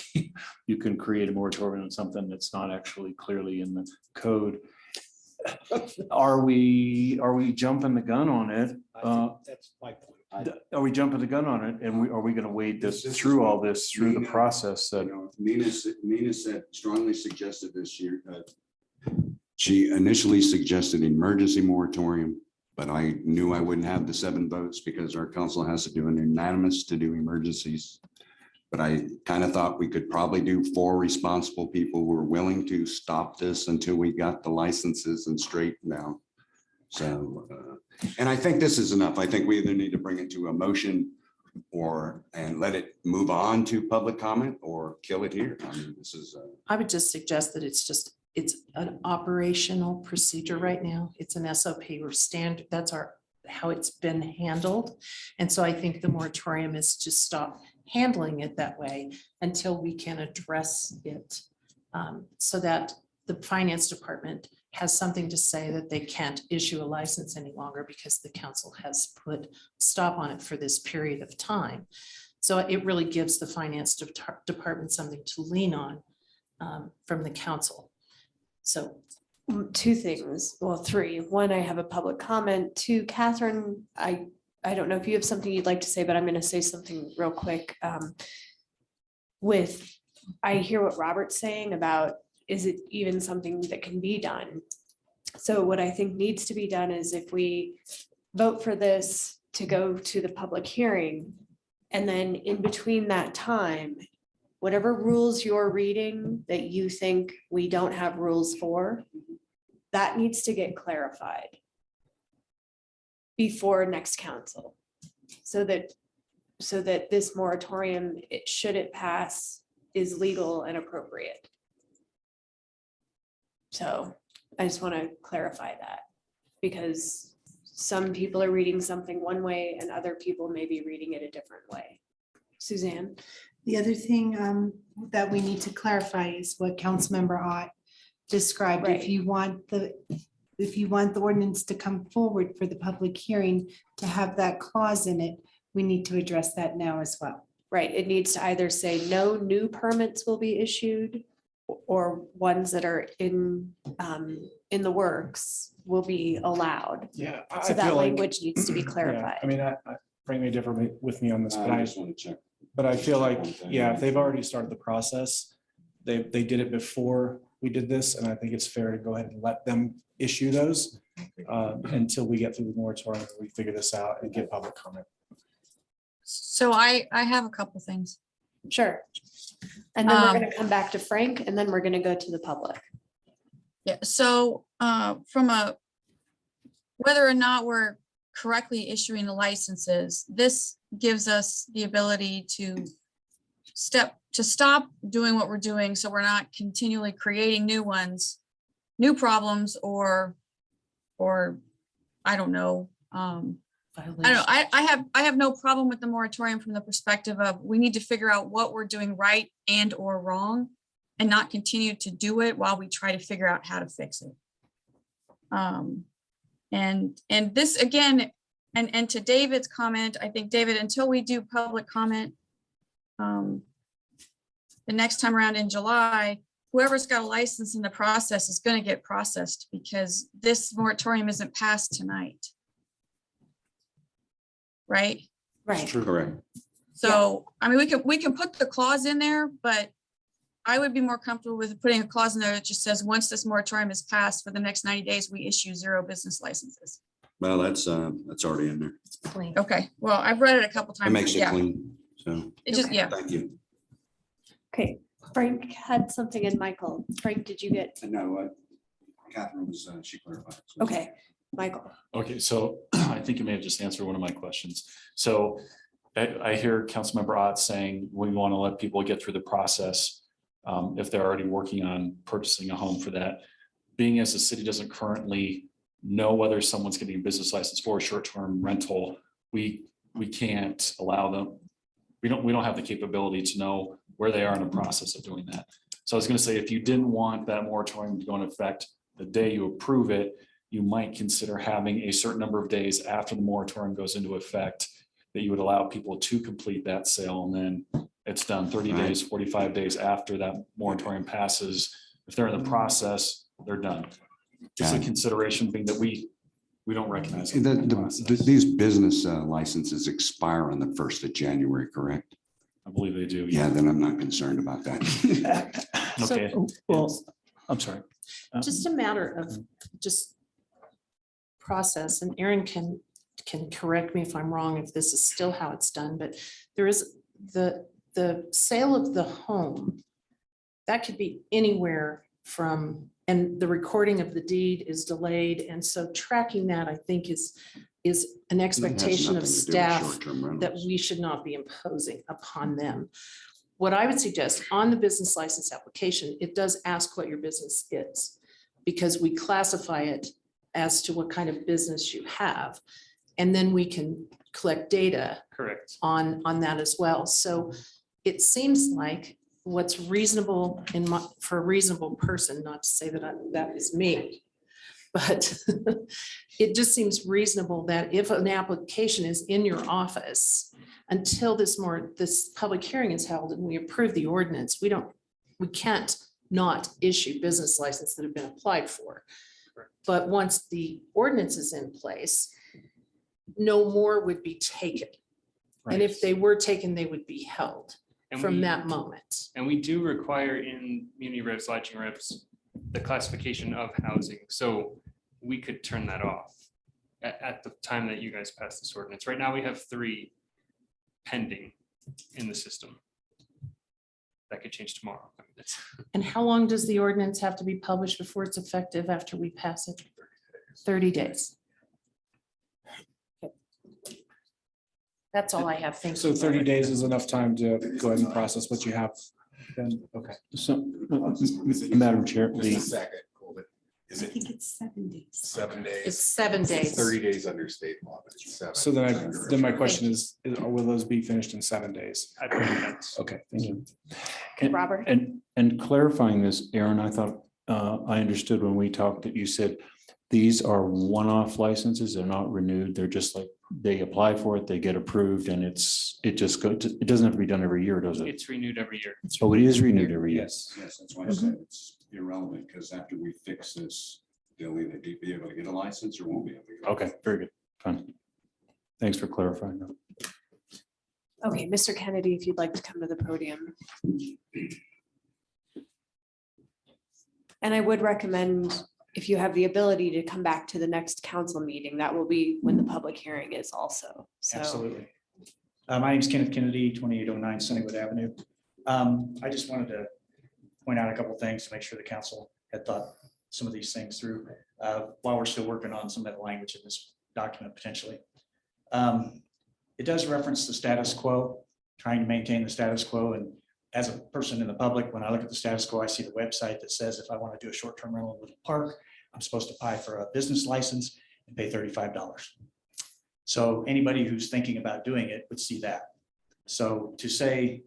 you can create a moratorium on something that's not actually clearly in the code. Are we jumping the gun on it? I think that's my point. Are we jumping the gun on it? And are we going to wade This is through all what this through the Nina- process that? Nina said, strongly suggested this year. She initially suggested emergency moratorium, but I knew I wouldn't have the 7 votes because our council has to do an unanimous to do emergencies. But I kind of thought we could probably do 4 responsible people who were willing to stop this until we got the licenses and straightened out. So, and I think this is enough. I think we either need to bring it to a motion and let it move on to public comment or kill it here. I mean, this is. I would just suggest that it's an operational procedure right now. It's an SOP or standard. That's how it's been handled. And so I think the moratorium is to stop handling it that way until we can address it. So that the finance department has something to say that they can't issue a license any longer because the council has put a stop on it for this period of time. So it really gives the finance department something to lean on from the council. So 2 things, well, 3. 1, I have a public comment. 2, Catherine, I don't know if you have something you'd like to say, but I'm going to say something real quick. I hear what Robert's saying about, is it even something that can be done? So what I think needs to be done is if we vote for this to go to the public hearing, and then in between that time, whatever rules you're reading that you think we don't have rules for, that needs to get clarified before next council. So that this moratorium, should it pass, is legal and appropriate. So I just want to clarify that because some people are reading something one way and other people may be reading it a different way. Suzanne? The other thing that we need to clarify is what Councilmember Ott described. If Right. you want if you want the ordinance to come forward for the public hearing, to have that clause in it, we need to address that now as well. Right, it needs to either say no new permits will be issued or ones that are in the works will be allowed. Yeah. So that language needs to be Yeah, clarified. I mean, Frank may differ with me on this, but I I, just want to check. but I feel like, yeah, if they've already started the process, they did it before we did this, and I think it's fair to go ahead and let them issue those until we get through the moratorium, we figure this out and get public comment. So I have a couple things. Sure. And then we're gonna come back to Frank and then we're gonna go to the public. Yeah, so whether or not we're correctly issuing the licenses, this gives us the ability to stop doing what we're doing, so we're not continually creating new ones, new problems, or I don't know. I don't know. I have no problem with the moratorium from the perspective of we need to figure out what we're doing right and or wrong and not continue to do it while we try to figure out how to fix it. And this again, and to David's comment, I think, David, until we do public comment the next time around in July, whoever's got a license in the process is going to get processed because this moratorium isn't passed tonight. Right? Right. Correct. So, I mean, we can put the clause in there, but I would be more comfortable with putting a clause in there that just says, once this moratorium is passed for the next 90 days, we issue 0 business licenses. Well, that's already in there. Clean. Okay, well, I've read it a couple It times. makes it Yeah, clean. So, it just, yeah. thank you. Okay, Frank had something in Michael. Frank, did you get? No, Catherine was, she clarified. So- Okay, Michael. Okay, so I think you may have just answered one of my questions. So I hear Councilmember Ott saying we want to let people get through the process if they're already working on purchasing a home for that. Being as the city doesn't currently know whether someone's getting a business license for a short-term rental, we can't allow them. We don't have the capability to know where they are in the process of doing that. So I was going to say, if you didn't want that moratorium to go into effect the day you approve it, you might consider having a certain number of days after the moratorium goes into effect that you would allow people to complete that sale, and then it's done 30 Right. days, 45 days after that moratorium passes. If they're in the process, they're done. Just a consideration being that we don't recognize. them in the process. These business licenses expire on the 1st of January, correct? I believe they do. Yeah, then I'm not concerned about that. Okay, well, I'm sorry. Just a matter of just process, and Aaron can correct me if I'm wrong, if this is still how it's done, but there is the sale of the home. That could be anywhere from, and the recording of the deed is delayed. And so tracking that, I think, is an expectation of staff that we should not be imposing upon them. What I would suggest on the business license application, it does ask what your business is, because we classify it as to what kind of business you have. And then we can collect data Correct. on that as well. So it seems like what's reasonable for a reasonable person, not to say that that is me, but it just seems reasonable that if an application is in your office, until this public hearing is held and we approve the ordinance, we can't not issue business licenses that have been applied for. But once the ordinance is in place, no more would be taken. And if they were taken, they would be held And from we- that moment. And we do require in muni revs, lodging revs, the classification of housing. So we could turn that off at the time that you guys pass this ordinance. Right now, we have 3 pending in the system. That could change tomorrow. I mean, that's- And how long does the ordinance have to be published before it's effective after we pass it? 30 days. That's all I have. Thank you. So 30 days is enough time to go ahead and process what you have. Then, okay. So, Madam Chair, I think it's 7 days. 7 days. It's 7 days. 30 days under state law, but it's 7. So then my question is, will those be finished in 7 days? I think that's. Okay, thank you. Robert? And clarifying this, Aaron, I thought I understood when we talked that you said these are one-off licenses. They're not renewed. They're just like, they apply for it, they get approved, and it just goes, it doesn't have to be done every year, does it? It's renewed every year. So it is renewed every year. Yes, that's why I said it's irrelevant, because after we fix this, they'll either be able to get a license or won't be able to. get a Okay, very good. Fine. Thanks for clarifying that. Okay, Mr. Kennedy, if you'd like to come to the podium. And I would recommend, if you have the ability to come back to the next council meeting, that will be when the public hearing is also. So Absolutely. My name is Kenneth Kennedy, 2809 Sunnywood Avenue. I just wanted to point out a couple things to make sure the council had thought some of these things through while we're still working on some of the language in this document potentially. It does reference the status quo, trying to maintain the status quo. And as a person in the public, when I look at the status quo, I see the website that says if I want to do a short-term rental in Woodland Park, I'm supposed to apply for a business license and pay $35. So anybody who's thinking about doing it would see that. So to say,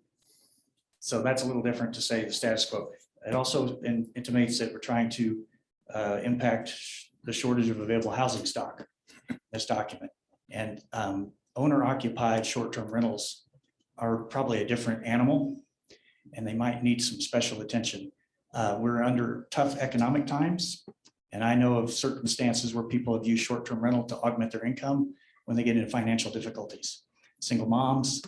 so that's a little different to say the status quo. It also intimates that we're trying to impact the shortage of available housing stock, this document. And owner occupied short-term rentals are probably a different animal, and they might need some special attention. We're under tough economic times, and I know of circumstances where people have used short-term rental to augment their income when they get into financial difficulties. Single moms,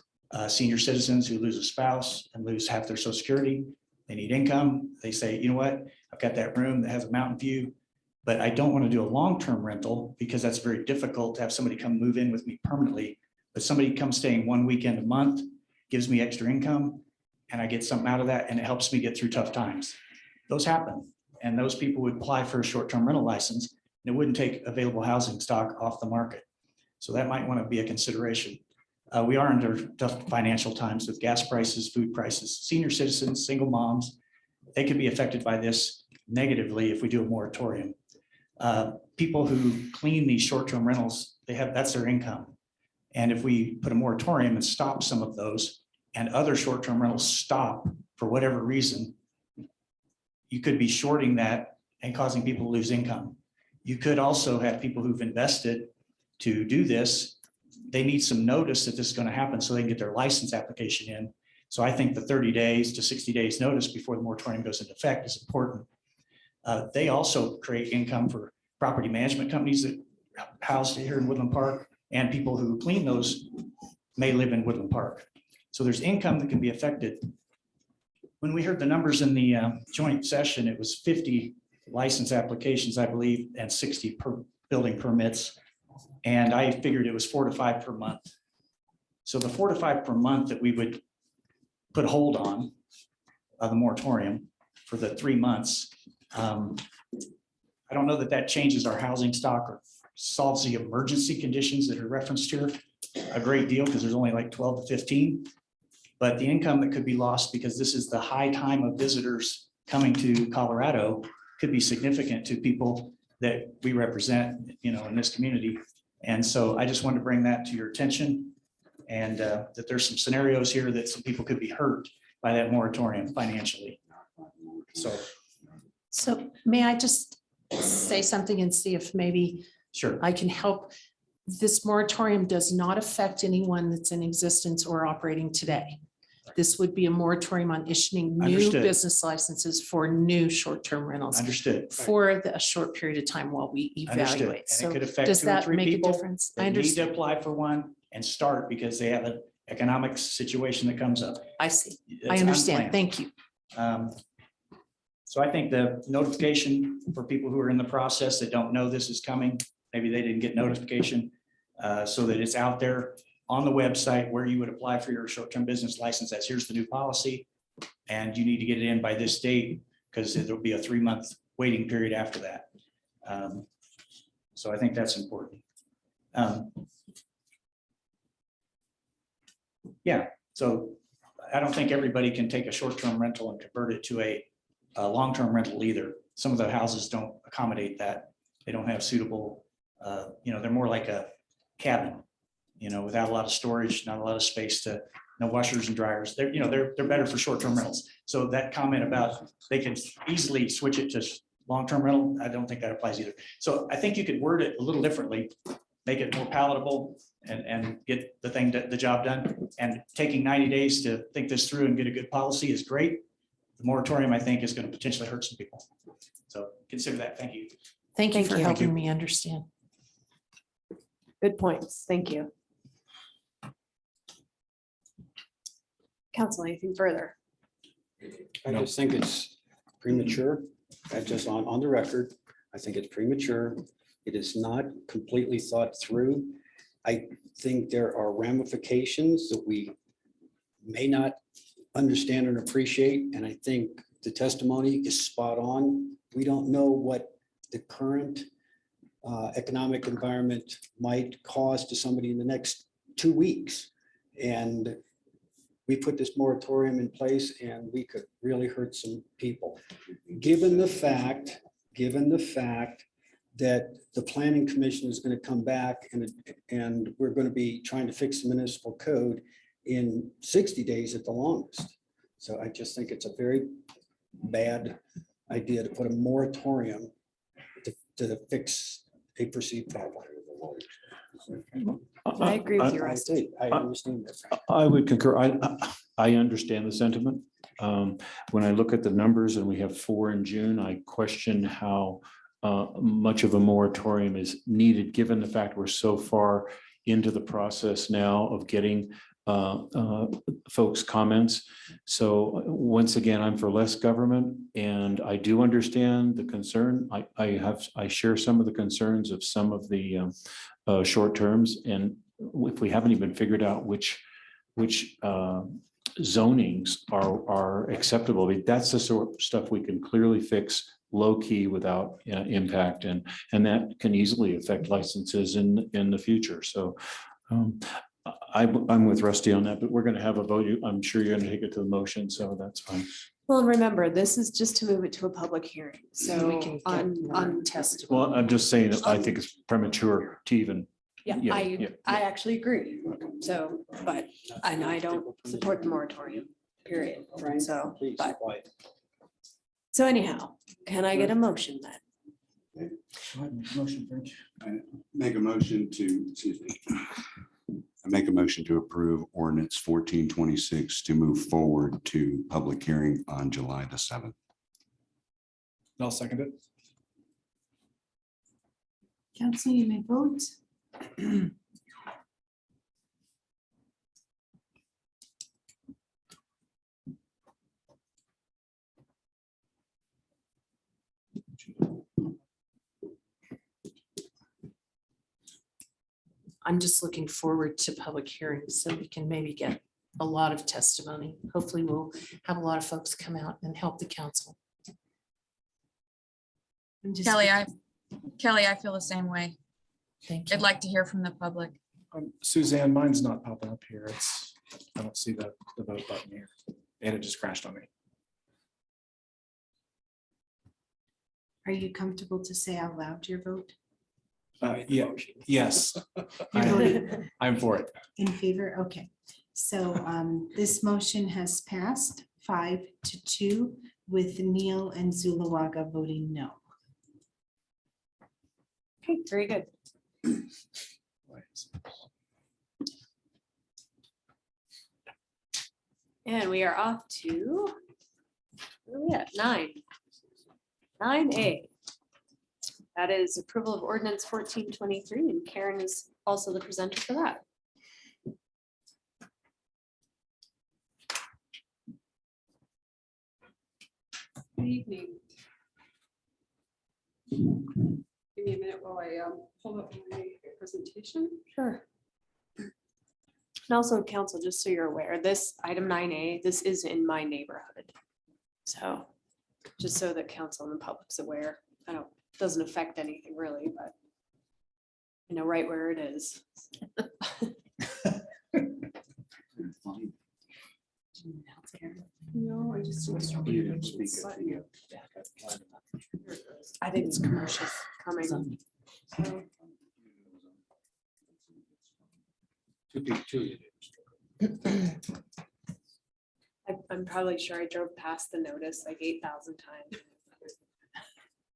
senior citizens who lose a spouse and lose half their Social Security, they need income. They say, you know what, I've got that room that has a mountain view, but I don't want to do a long-term rental because that's very difficult to have somebody come move in with me permanently. But somebody comes staying one weekend a month, gives me extra income, and I get something out of that, and it helps me get through tough times. Those happen, and those people would apply for a short-term rental license, and it wouldn't take available housing stock off the market. So that might want to be a consideration. We are under tough financial times with gas prices, food prices, senior citizens, single moms. They could be affected by this negatively if we do a moratorium. People who clean these short-term rentals, that's their income. And if we put a moratorium and stop some of those and other short-term rentals stop for whatever reason, you could be shorting that and causing people to lose income. You could also have people who've invested to do this. They need some notice that this is going to happen so they can get their license application in. So I think the 30 days to 60 days notice before the moratorium goes into effect is important. They also create income for property management companies that house here in Woodland Park, and people who clean those may live in Woodland Park. So there's income that can be affected. When we heard the numbers in the joint session, it was 50 license applications, I believe, and 60 per building permits. And I figured it was 4 to 5 per month. So the 4 to 5 per month that we would put a hold on the moratorium for the 3 months. I don't know that that changes our housing stock or solves the emergency conditions that are referenced here a great deal, because there's only like 12 to 15. But the income that could be lost because this is the high time of visitors coming to Colorado could be significant to people that we represent, you know, in this community. And so I just wanted to bring that to your attention, and that there's some scenarios here that some people could be hurt by that moratorium financially. So may I just say something and see if maybe Sure. I can help? This moratorium does not affect anyone that's in existence or operating today. This would be a moratorium on issuing new Understood. business licenses for new short-term rentals Understood. for a short period of time while we Understood. evaluate. And So it could affect does 2 or that 3 make a people difference? I that need to understand. apply for one and start because they have an economic situation that comes up. I see. I It's understand. unplanned. Thank you. So I think the notification for people who are in the process that don't know this is coming, maybe they didn't get notification, so that it's out there on the website where you would apply for your short-term business license. As here's the new policy, and you need to get it in by this date because there'll be a 3-month waiting period after that. So I think that's important. Yeah, so I don't think everybody can take a short-term rental and convert it to a long-term rental either. Some of the houses don't accommodate that. They don't have suitable, they're more like a cabin, without a lot of storage, not a lot of space to, no washers and dryers. They're better for short-term rentals. So that comment about they can easily switch it to long-term rental, I don't think that applies either. So I think you could word it a little differently, make it more palatable and get the job done. And taking 90 days to think this through and get a good policy is great. The moratorium, I think, is going to potentially hurt some people. So consider that. Thank you. Thank you Thank for you. helping me understand. Good points. Thank you. Council, anything further? I just think it's premature. I just on the record, I think it's premature. It is not completely thought through. I think there are ramifications that we may not understand and appreciate. And I think the testimony is spot on. We don't know what the current economic environment might cause to somebody in the next 2 weeks. And we put this moratorium in place and we could really hurt some people. Given the fact that the planning commission is going to come back and we're going to be trying to fix the municipal code in 60 days at the longest. So I just think it's a very bad idea to put a moratorium to fix a perceived problem. I agree with you, Rusty. I understand that. I would concur. I understand the sentiment. When I look at the numbers and we have 4 in June, I question how much of a moratorium is needed, given the fact we're so far into the process now of getting folks' comments. So once again, I'm for less government, and I do understand the concern. I share some of the concerns of some of the short terms, and if we haven't even figured out which zonings are acceptable, that's the sort of stuff we can clearly fix low key without impact, and that can easily affect licenses in the future. So I'm with Rusty on that, but we're going to have a vote. I'm sure you're going to take it to the motion, so that's fine. Well, remember, this is just to move it to a public hearing. So we can get on testimony. Well, I'm just saying that I think it's premature to even. Yeah, I actually agree. So, but, and I don't support the moratorium, period. So, but, so anyhow, can I get a motion then? Make a motion to, excuse me. I make a motion to approve ordinance 1426 to move forward to public hearing on July the 7th. I'll second it. Council, you may vote. I'm just looking forward to public hearings so we can maybe get a lot of testimony. Hopefully we'll have a lot of folks come out and help the council. Kelly, I feel the same way. Thank you. I'd like to hear from the public. Suzanne, mine's not popping up here. I don't see the vote button here. And it just crashed on me. Are you comfortable to say out loud your vote? Yeah, yes. I'm for it. In favor? Okay. So this motion has passed 5-2 with Neil and Zulawaga voting no. Okay, very good. And we are off to, where are we at? 9A. That is approval of ordinance 1423, and Karen is also the presenter for that. Good evening. Give me a minute while I pull up my presentation. Sure. And also, council, just so you're aware, this item 9A, this is in my neighborhood. So just so that council and the public's aware, doesn't affect anything really, but you know, right where it is. No, I just. I think it's commercial coming. I'm probably sure I drove past the notice like 8,000 times.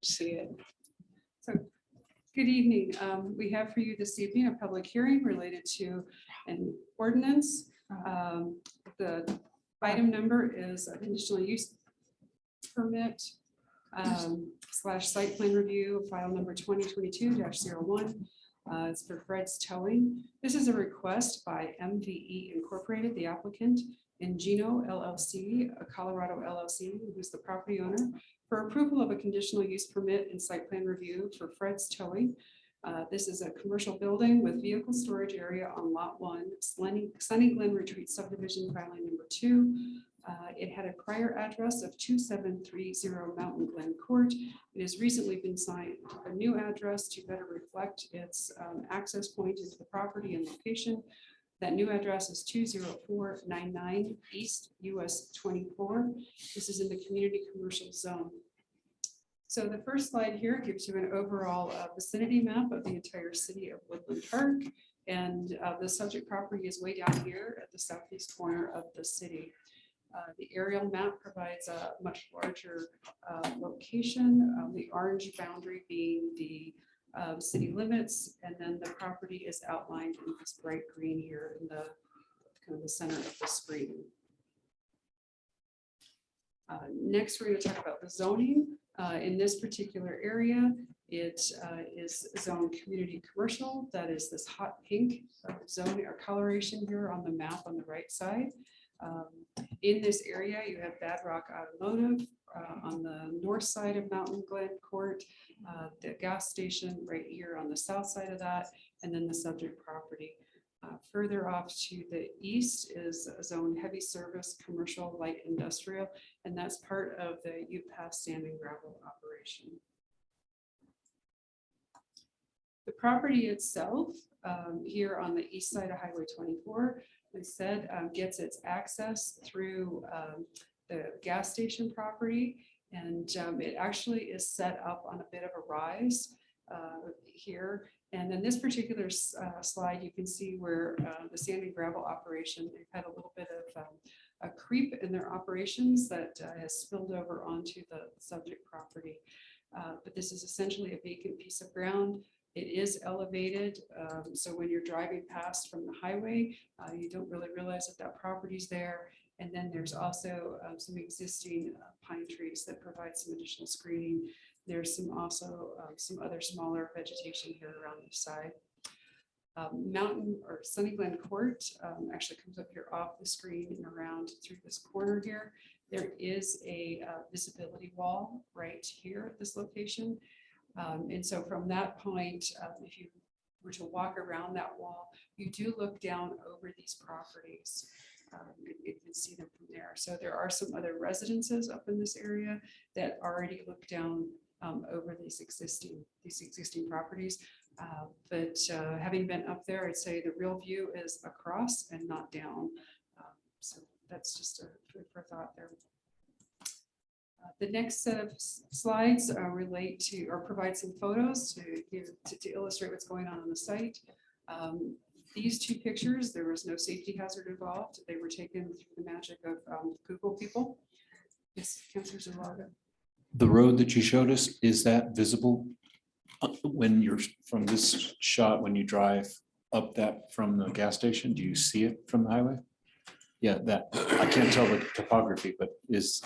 See it. So, good evening. We have for you this evening a public hearing related to an ordinance. The item number is a conditional use permit / site plan review, file number 2022-01. It's for Fred's Towing. This is a request by MVE Incorporated, the applicant, and Gino LLC, a Colorado LLC, who's the property owner, for approval of a conditional use permit and site plan review for Fred's Towing. This is a commercial building with vehicle storage area on Lot 1, Sunny Glen Retreat subdivision, filing number 2. It had a prior address of 2730 Mountain Glen Court. It has recently been signed a new address to better reflect its access point into the property and location. That new address is 20499 East US 24. This is in the community commercial zone. So the first slide here gives you an overall vicinity map of the entire city of Woodland Park. And the subject property is way down here at the southeast corner of the city. The aerial map provides a much larger location, the orange boundary being the city limits, and then the property is outlined in this bright green here in the kind of the center of the screen. Next, we're going to talk about the zoning. In this particular area, it is zoned community commercial. That is this hot pink zone or coloration here on the map on the right side. In this area, you have Badrock Automotive on the north side of Mountain Glen Court, the gas station right here on the south side of that, and then the subject property. Further off to the east is zone heavy service, commercial, light industrial, and that's part of the Ute Pass sand and gravel operation. The property itself here on the east side of Highway 24, I said, gets its access through the gas station property, and it actually is set up on a bit of a rise here. And in this particular slide, you can see where the sand and gravel operation, they've had a little bit of a creep in their operations that has spilled over onto the subject property. But this is essentially a vacant piece of ground. It is elevated, so when you're driving past from the highway, you don't really realize that that property's there. And then there's also some existing pine trees that provide some additional screening. There's also some other smaller vegetation here around the side. Mountain or Sunny Glen Court actually comes up here off the screen and around through this corner here. There is a visibility wall right here at this location. And so from that point, if you were to walk around that wall, you do look down over these properties. You can see them from there. So there are some other residences up in this area that already look down over these existing properties. But having been up there, I'd say the real view is across and not down. So that's just a food for thought there. The next set of slides relate to or provide some photos to illustrate what's going on the site. These two pictures, there was no safety hazard involved. They were taken through the magic of Google people. Yes, Councilor Zalaga. The road that you showed us, is that visible when you're from this shot, when you drive up that from the gas station? Do you see it from the highway? Yeah, that I can't tell the topography, but is.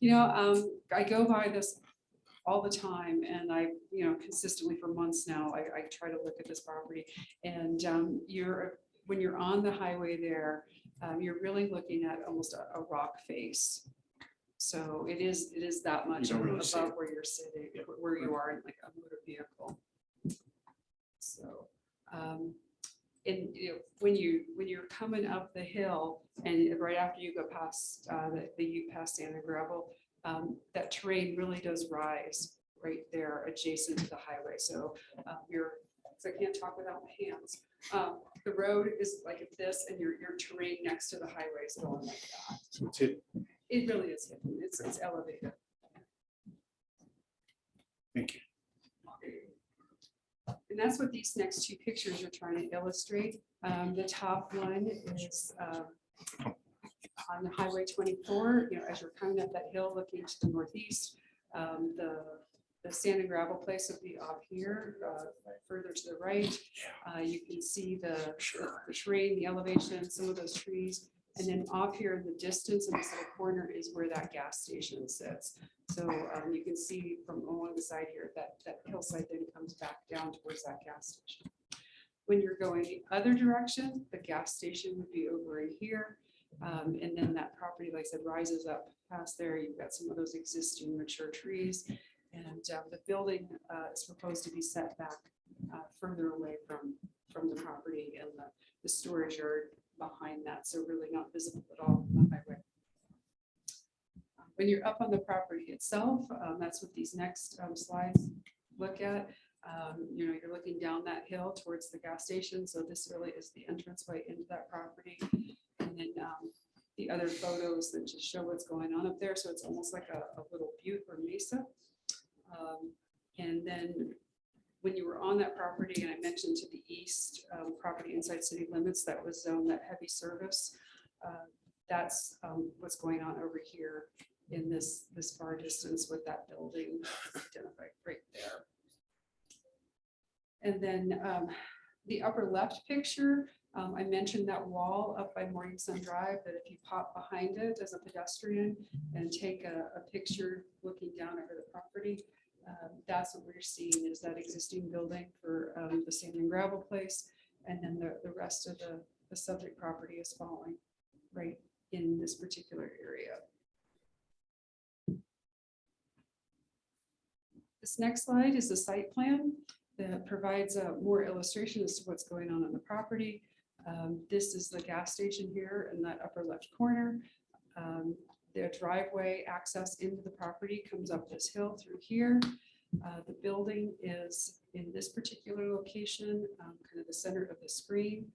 You know, I go by this all the time, and I, consistently for months now, I try to look at this property, and when you're on the highway there, you're really looking at almost a rock face. So it is that much above where you're sitting, where you are in like a motor vehicle. So, and when you're coming up the hill, and right after you go past the Ute Pass sand and gravel, that terrain really does rise right there adjacent to the highway. So so I can't talk without my hands. The road is like this, and your terrain next to the highway is going like that. So it's hidden. It really is hidden. It's elevated. Thank you. And that's what these next two pictures are trying to illustrate. The top one is on the Highway 24. As you're coming up that hill looking to the northeast, the The sand and gravel place would be off here, further to the right. You can see the terrain, the elevation, some of those trees. And then off here in the distance in this little corner is where that gas station sits. So you can see from along the side here that hillside then comes back down towards that gas station. When you're going the other direction, the gas station would be over in here. And then that property, like I said, rises up past there. You've got some of those existing mature trees. And the building is proposed to be set back further away from the property and the storage yard behind that. So really not visible at all from the highway. When you're up on the property itself, that's what these next slides look at. You're looking down that hill towards the gas station. So this really is the entranceway into that property. And then the other photos that just show what's going on up there. So it's almost like a little butte or mesa. And then when you were on that property, and I mentioned to the east property inside city limits, that was zoned that heavy service. That's what's going on over here in this far distance with that building identified right there. And then the upper left picture, I mentioned that wall up by Morning Sun Drive, that if you pop behind it as a pedestrian and take a picture looking down over the property, that's what we're seeing is that existing building for the sand and gravel place. And then the rest of the subject property is falling right in this particular area. This next slide is the site plan that provides more illustration as to what's going on the property. This is the gas station here in that upper left corner. The driveway access into the property comes up this hill through here. The building is in this particular location, kind of the center of the screen.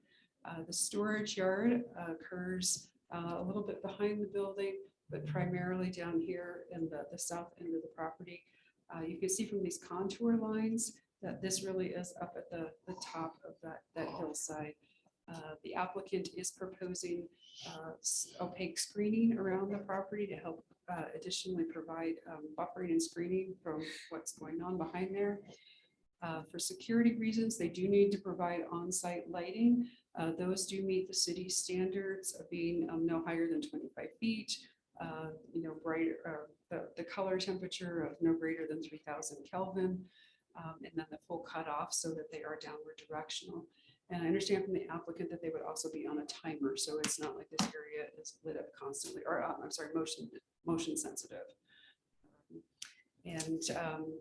The storage yard occurs a little bit behind the building, but primarily down here in the south end of the property. You can see from these contour lines that this really is up at the top of that hillside. The applicant is proposing opaque screening around the property to help additionally provide buffering and screening from what's going on behind there. For security reasons, they do need to provide on-site lighting. Those do meet the city standards of being no higher than 25 feet, brighter, the color temperature of no greater than 3000 Kelvin, and then the full cutoff so that they are downward directional. And I understand from the applicant that they would also be on a timer, so it's not like this area is lit up constantly, or I'm sorry, motion sensitive. And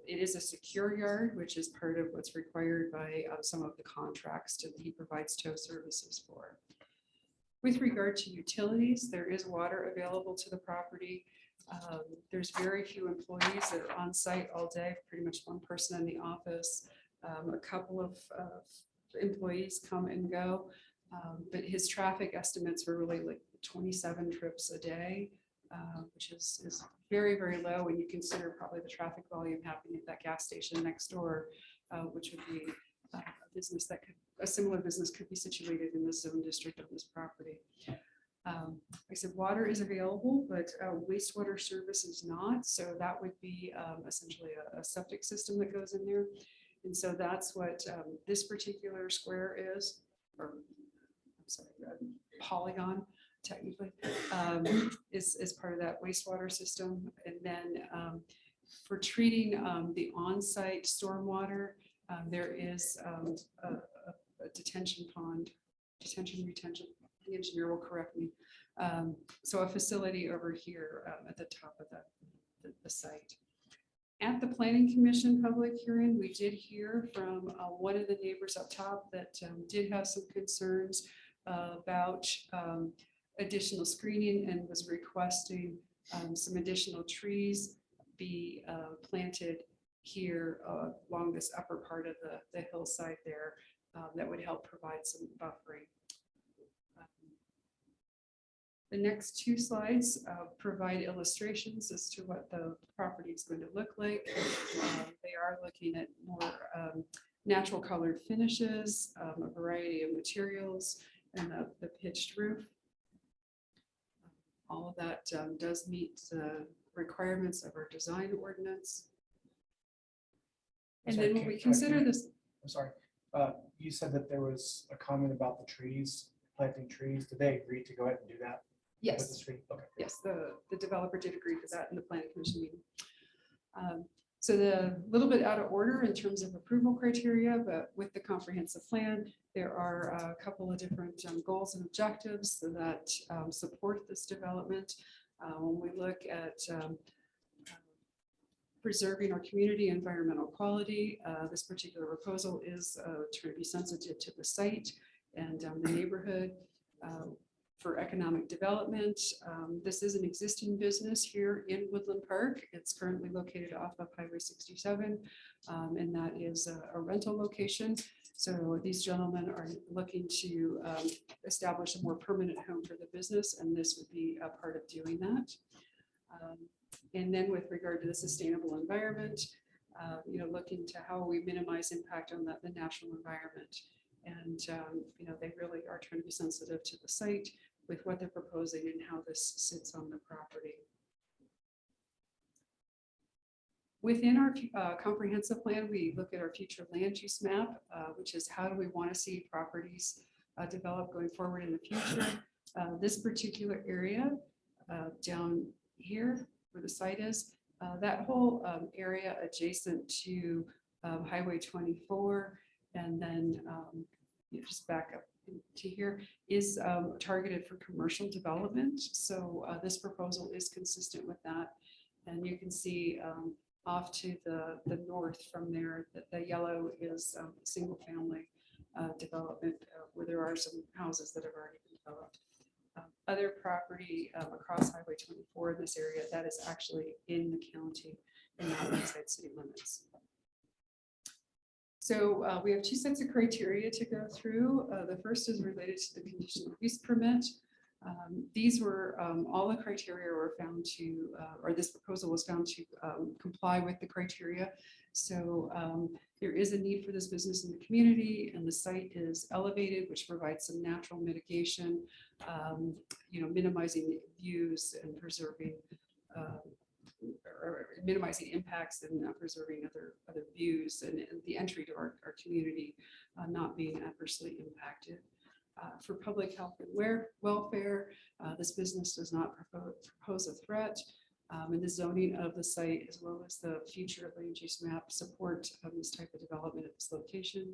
it is a secure yard, which is part of what's required by some of the contracts that he provides tow services for. With regard to utilities, there is water available to the property. There's very few employees that are on site all day, pretty much one person in the office. A couple of employees come and go, but his traffic estimates were really like 27 trips a day, which is very, very low when you consider probably the traffic volume happening at that gas station next door, which would be a business that could, a similar business could be situated in the zone district of this property. Like I said, water is available, but wastewater service is not. So that would be essentially a septic system that goes in there. And so that's what this particular square is, or I'm sorry, polygon technically, is part of that wastewater system. And then for treating the on-site stormwater, there is a detention pond, retention, the engineer will correct me. So a facility over here at the top of the site. At the Planning Commission public hearing, we did hear from one of the neighbors up top that did have some concerns about additional screening and was requesting some additional trees be planted here along this upper part of the hillside there that would help provide some buffering. The next two slides provide illustrations as to what the property is going to look like. They are looking at more natural colored finishes, a variety of materials, and the pitched roof. All of that does meet the requirements of our design ordinance. And Sorry, then when Kate, we consider Kate, this, I'm sorry, you said that there was a comment about the trees, planting trees. Did they agree to go ahead and do that? With the yes, street? Okay. yes, the developer did agree to that in the planning commission meeting. So the little bit out of order in terms of approval criteria, but with the comprehensive plan, there are a couple of different goals and objectives that support this development. When we look at preserving our community environmental quality, this particular proposal is trying to be sensitive to the site and the neighborhood. For economic development, this is an existing business here in Woodland Park. It's currently located off of Highway 67, and that is a rental location. So these gentlemen are looking to establish a more permanent home for the business, and this would be a part of doing that. And then with regard to the sustainable environment, looking to how we minimize impact on the natural environment. And, they really are trying to be sensitive to the site with what they're proposing and how this sits on the property. Within our comprehensive plan, we look at our future land use map, which is how do we want to see properties develop going forward in the future. This particular area down here where the site is, that whole area adjacent to Highway 24, and then just back up to here is targeted for commercial development. So this proposal is consistent with that. And you can see off to the north from there that the yellow is single family development where there are some houses that have already been developed. Other property across Highway 24 in this area that is actually in the county and not inside city limits. So we have two sets of criteria to go through. The first is related to the conditional use permit. These were all the criteria were found to, or this proposal was found to comply with the criteria. So there is a need for this business in the community, and the site is elevated, which provides some natural mitigation, minimizing the views and preserving or minimizing impacts and preserving other views and the entry to our community not being adversely impacted. For public health and welfare, this business does not propose a threat, and the zoning of the site as well as the future land use map support this type of development at this location.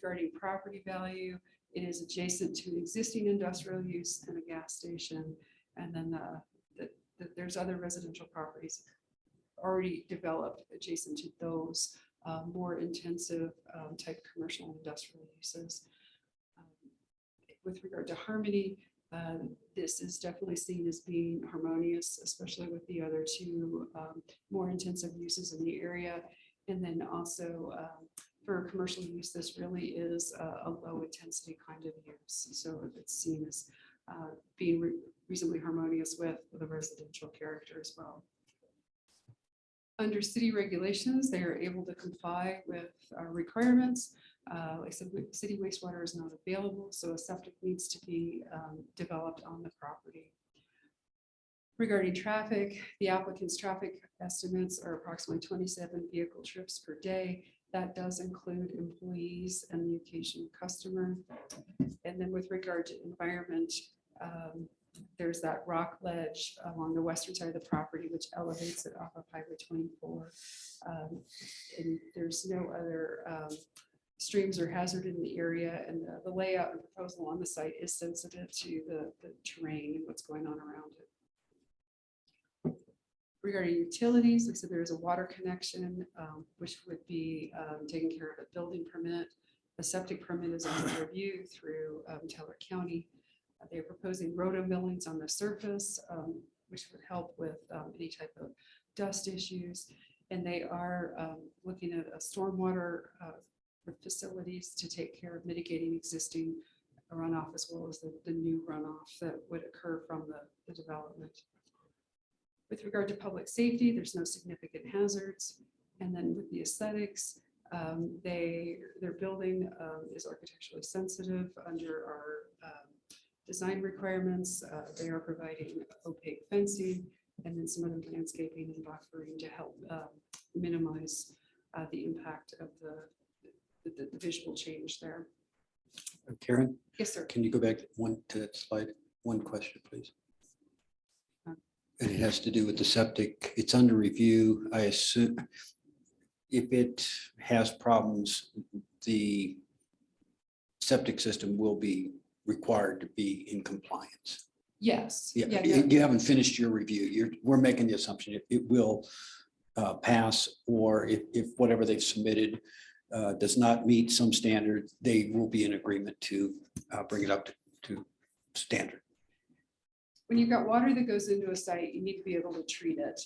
Regarding property value, it is adjacent to an existing industrial use and a gas station, and then there's other residential properties already developed adjacent to those more intensive type commercial and industrial uses. With regard to harmony, this is definitely seen as being harmonious, especially with the other two more intensive uses in the area. And then also for commercial use, this really is a low intensity kind of use. So it's seen as being reasonably harmonious with the residential character as well. Under city regulations, they are able to comply with our requirements. Like I said, city wastewater is not available, so a septic needs to be developed on the property. Regarding traffic, the applicant's traffic estimates are approximately 27 vehicle trips per day. That does include employees and the occasional customer. And then with regard to environment, there's that rock ledge along the western side of the property, which elevates it off of Highway 24. And there's no other streams or hazard in the area, and the layout and proposal on the site is sensitive to the terrain and what's going on around it. Regarding utilities, like I said, there is a water connection, which would be taken care of a building permit. A septic permit is under review through Teller County. They're proposing roto millings on the surface, which would help with any type of dust issues. And they are looking at a stormwater facilities to take care of mitigating existing runoff as well as the new runoff that would occur from the development. With regard to public safety, there's no significant hazards. And then with the aesthetics, their building is architecturally sensitive under our design requirements. They are providing opaque fencing and then some other landscaping and buffering to help minimize the impact of the visual change there. Karen, Yes, sir. can you go back to that slide? One question, please. And it has to do with the septic. It's under review. I assume if it has problems, the septic system will be required to be in compliance. Yes. Yeah, you haven't finished your review. We're making the assumption it will pass, or if whatever they've submitted does not meet some standard, they will be in agreement to bring it up to standard. When you've got water that goes into a site, you need to be able to treat it.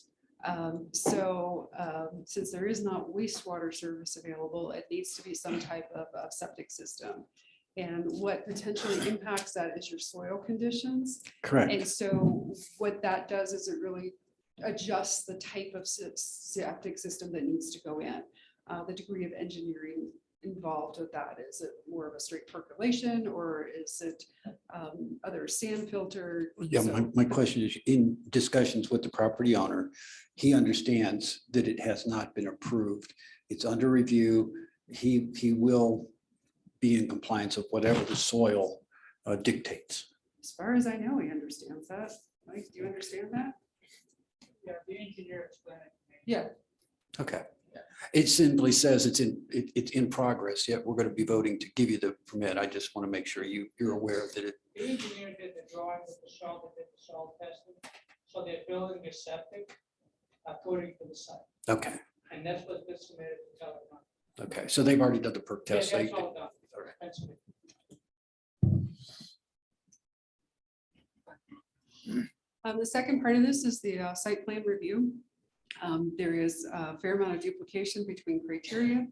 Since there is not wastewater service available, it needs to be some type of septic system. And what potentially impacts that is your soil conditions. Correct. And so what that does is it really adjusts the type of septic system that needs to go in. The degree of engineering involved with that. Is it more of a straight percolation, or is it other sand filter? Yeah, my question is, in discussions with the property owner, he understands that it has not been approved. It's under review. He will be in compliance of whatever the soil dictates. As far as I know, he understands that. Mike, do you understand that? Yeah, the engineer explained it to me. Yeah. Okay. It simply says it's in progress, yet we're going to be voting to give you the permit. I just want to make sure you're aware that it. The engineer did the drawing with the soil, they did the soil testing, so they're building a septic according to the site. Okay, And that's what this submitted to Telegram. okay. So they've already done the perk Yeah, test. that's They- all done. All right. That's it. The second part of this is the site plan review. There is a fair amount of duplication between criteria.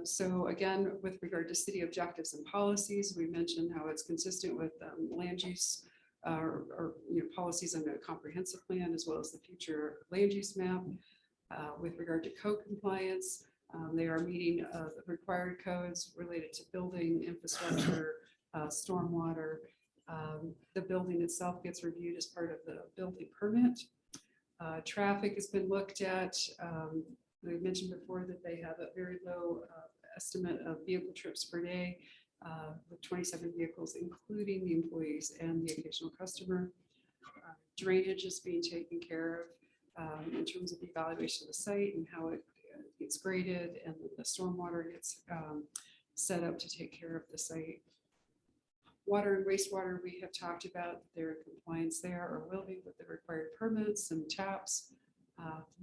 So again, with regard to city objectives and policies, we mentioned how it's consistent with land use or policies under a comprehensive plan, as well as the future land use map. With regard to code compliance, they are meeting the required codes related to building infrastructure, stormwater. The building itself gets reviewed as part of the building permit. Traffic has been looked at. I mentioned before that they have a very low estimate of vehicle trips per day with 27 vehicles, including the employees and the occasional customer. Drainage is being taken care of in terms of the evaluation of the site and how it gets graded, and the stormwater gets set up to take care of the site. Water and wastewater, we have talked about their compliance there, or will be, with the required permits and taps.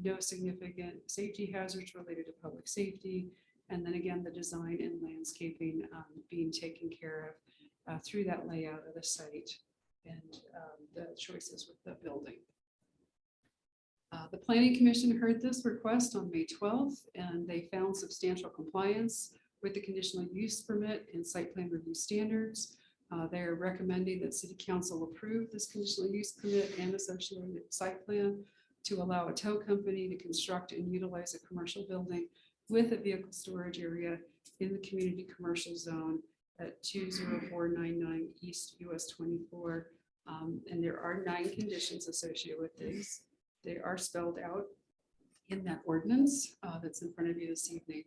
No significant safety hazards related to public safety. And then again, the design and landscaping being taken care of through that layout of the site and the choices with the building. The Planning Commission heard this request on May 12th, and they found substantial compliance with the conditional use permit and site plan review standards. They are recommending that City Council approve this conditional use permit and associated site plan to allow a tow company to construct and utilize a commercial building with a vehicle storage area in the community commercial zone at 20499 East US 24. And there are 9 conditions associated with these. They are spelled out in that ordinance that's in front of you this evening.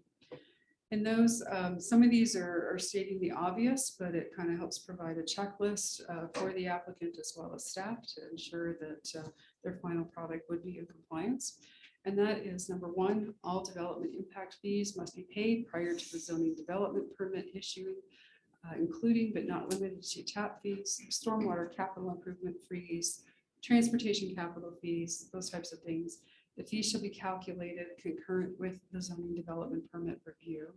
And those, some of these are stating the obvious, but it kind of helps provide a checklist for the applicant as well as staff to ensure that their final product would be in compliance. And that is number 1, all development impact fees must be paid prior to the zoning development permit issuing, including but not limited to tap fees, stormwater capital improvement fees, transportation capital fees, those types of things. The fees shall be calculated concurrent with the zoning development permit review.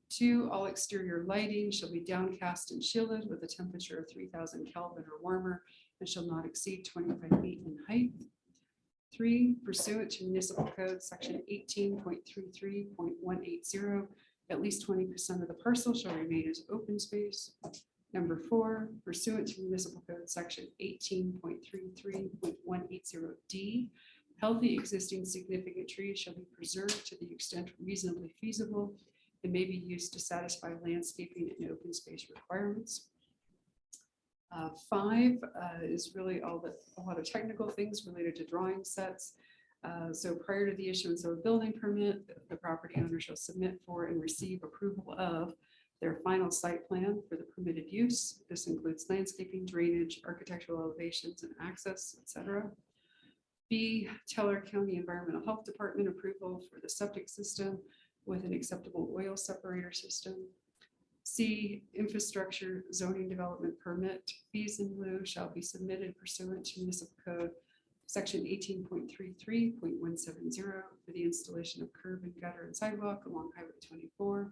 2, all exterior lighting shall be downcast and shielded with a temperature of 3000 Kelvin or warmer and shall not exceed 25 feet in height. 3, pursuant to municipal code section 18.33.180, at least 20% of the parcel shall remain as open space. Number 4, pursuant to municipal code section 18.33.180D, healthy existing significant trees shall be preserved to the extent reasonably feasible and may be used to satisfy landscaping and open space requirements. 5 is really a lot of technical things related to drawing sets. So prior to the issuance of a building permit, the property owner shall submit for and receive approval of their final site plan for the permitted use. This includes landscaping, drainage, architectural elevations and access, etc. B, Teller County Environmental Health Department approval for the septic system with an acceptable oil separator system. C, infrastructure zoning development permit. Fees in lieu shall be submitted pursuant to municipal code section 18.33.170 for the installation of curb and gutter and sidewalk along Highway 24.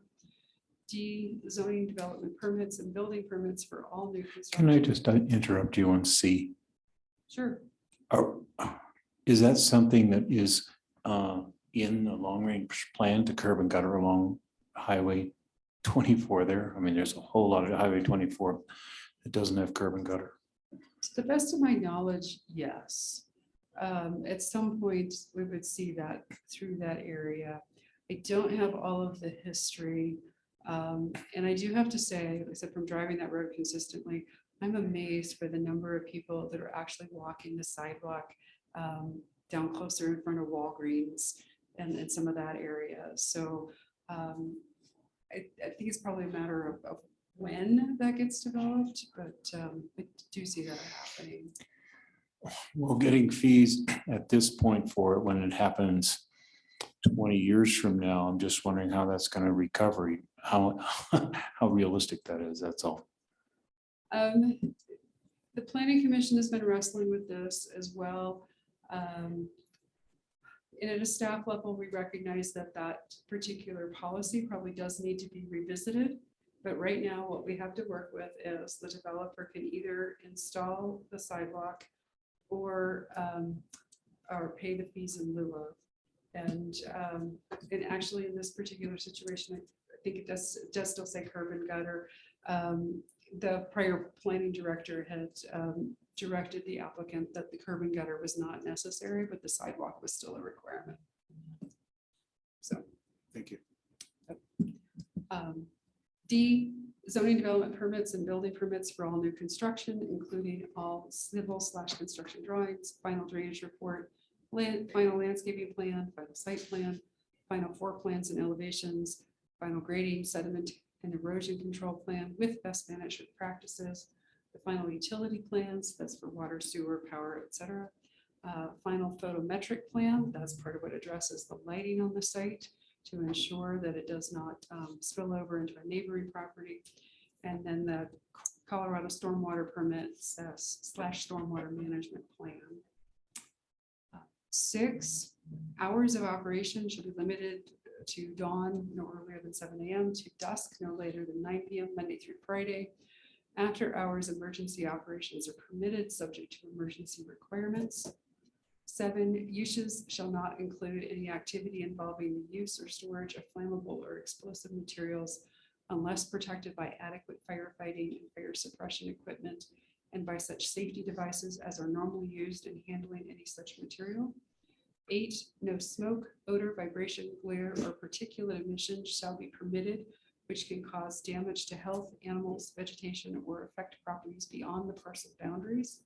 D, zoning development permits and building permits for all new construction. Can I just interrupt you on C? Sure. Is that something that is in the long range plan to curb and gutter along Highway 24 there? I mean, there's a whole lot of Highway 24 that doesn't have curb and gutter. To the best of my knowledge, yes. At some point, we would see that through that area. I don't have all of the history. And I do have to say, like I said, from driving that road consistently, I'm amazed by the number of people that are actually walking the sidewalk down closer in front of Walgreens and some of that area. So I think it's probably a matter of when that gets developed, but I do see that happening. Well, getting fees at this point for it when it happens 20 years from now, I'm just wondering how that's going to recover, how realistic that is, that's all. The Planning Commission has been wrestling with this as well. And at a staff level, we recognize that that particular policy probably does need to be revisited. But right now, what we have to work with is the developer can either install the sidewalk or pay the fees in lieu of. And actually, in this particular situation, I think it does still say curb and gutter. The prior planning director had directed the applicant that the curb and gutter was not necessary, but the sidewalk was still a requirement. So, Thank you. D, zoning development permits and building permits for all new construction, including all civil/construction drawings, final drainage report, final landscaping plan, final site plan, final floor plans and elevations, final grading, sediment and erosion control plan with best management practices, the final utility plans, that's for water, sewer, power, etc. Final photometric plan, that's part of what addresses the lighting on the site to ensure that it does not spill over into a neighboring property. And then the Colorado stormwater permits / stormwater management plan. 6, hours of operation should be limited to dawn no earlier than 7 a.m. to dusk no later than 9 p.m. Monday through Friday. After hours, emergency operations are permitted subject to emergency requirements. 7, uses shall not include any activity involving the use or storage of flammable or explosive materials unless protected by adequate firefighting and fire suppression equipment and by such safety devices as are normally used in handling any such material. 8, no smoke, odor, vibration, glare, or particulate emission shall be permitted, which can cause damage to health, animals, vegetation, or affect properties beyond the parcel boundaries.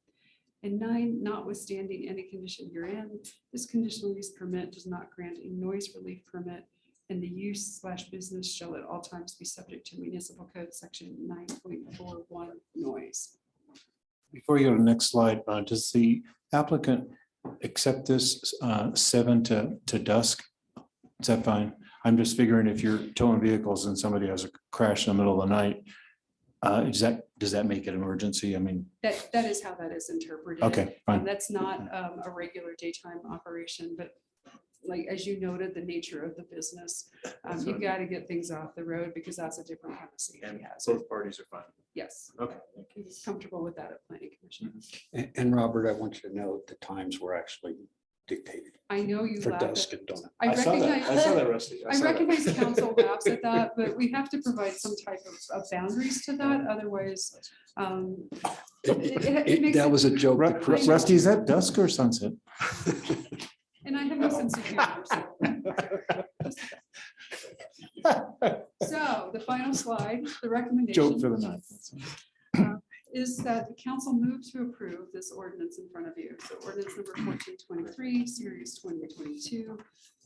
And 9, notwithstanding any condition herein, this conditional use permit does not grant a noise relief permit, and the use/business shall at all times be subject to municipal code section 9.41 noise. Before you go to the next slide, does the applicant accept this 7 to dusk? Is that fine? I'm just figuring if you're towing vehicles and somebody has a crash in the middle of the night, does that make it an emergency? I mean, That is how that is interpreted. okay, fine. That's not a regular daytime operation, but like, as you noted, the nature of the business, you got to get things off the road because that's a different kind of safety hazard. Both parties are fine. Yes. Okay. He's comfortable with that at Planning Commission. And Robert, I want you to note the times were actually dictated I know you for laugh at- dusk and dawn. I saw that, Rusty. I recognize council laughs at that, but we have to provide some type of boundaries to that. Otherwise, it makes That it- was a joke. that Chris- Rusty, is that dusk or sunset? And I have no sense of humor. So the final slide, the recommendation. Joke for the night. is that the council moved to approve this ordinance in front of you. So ordinance number 1423, series 2022.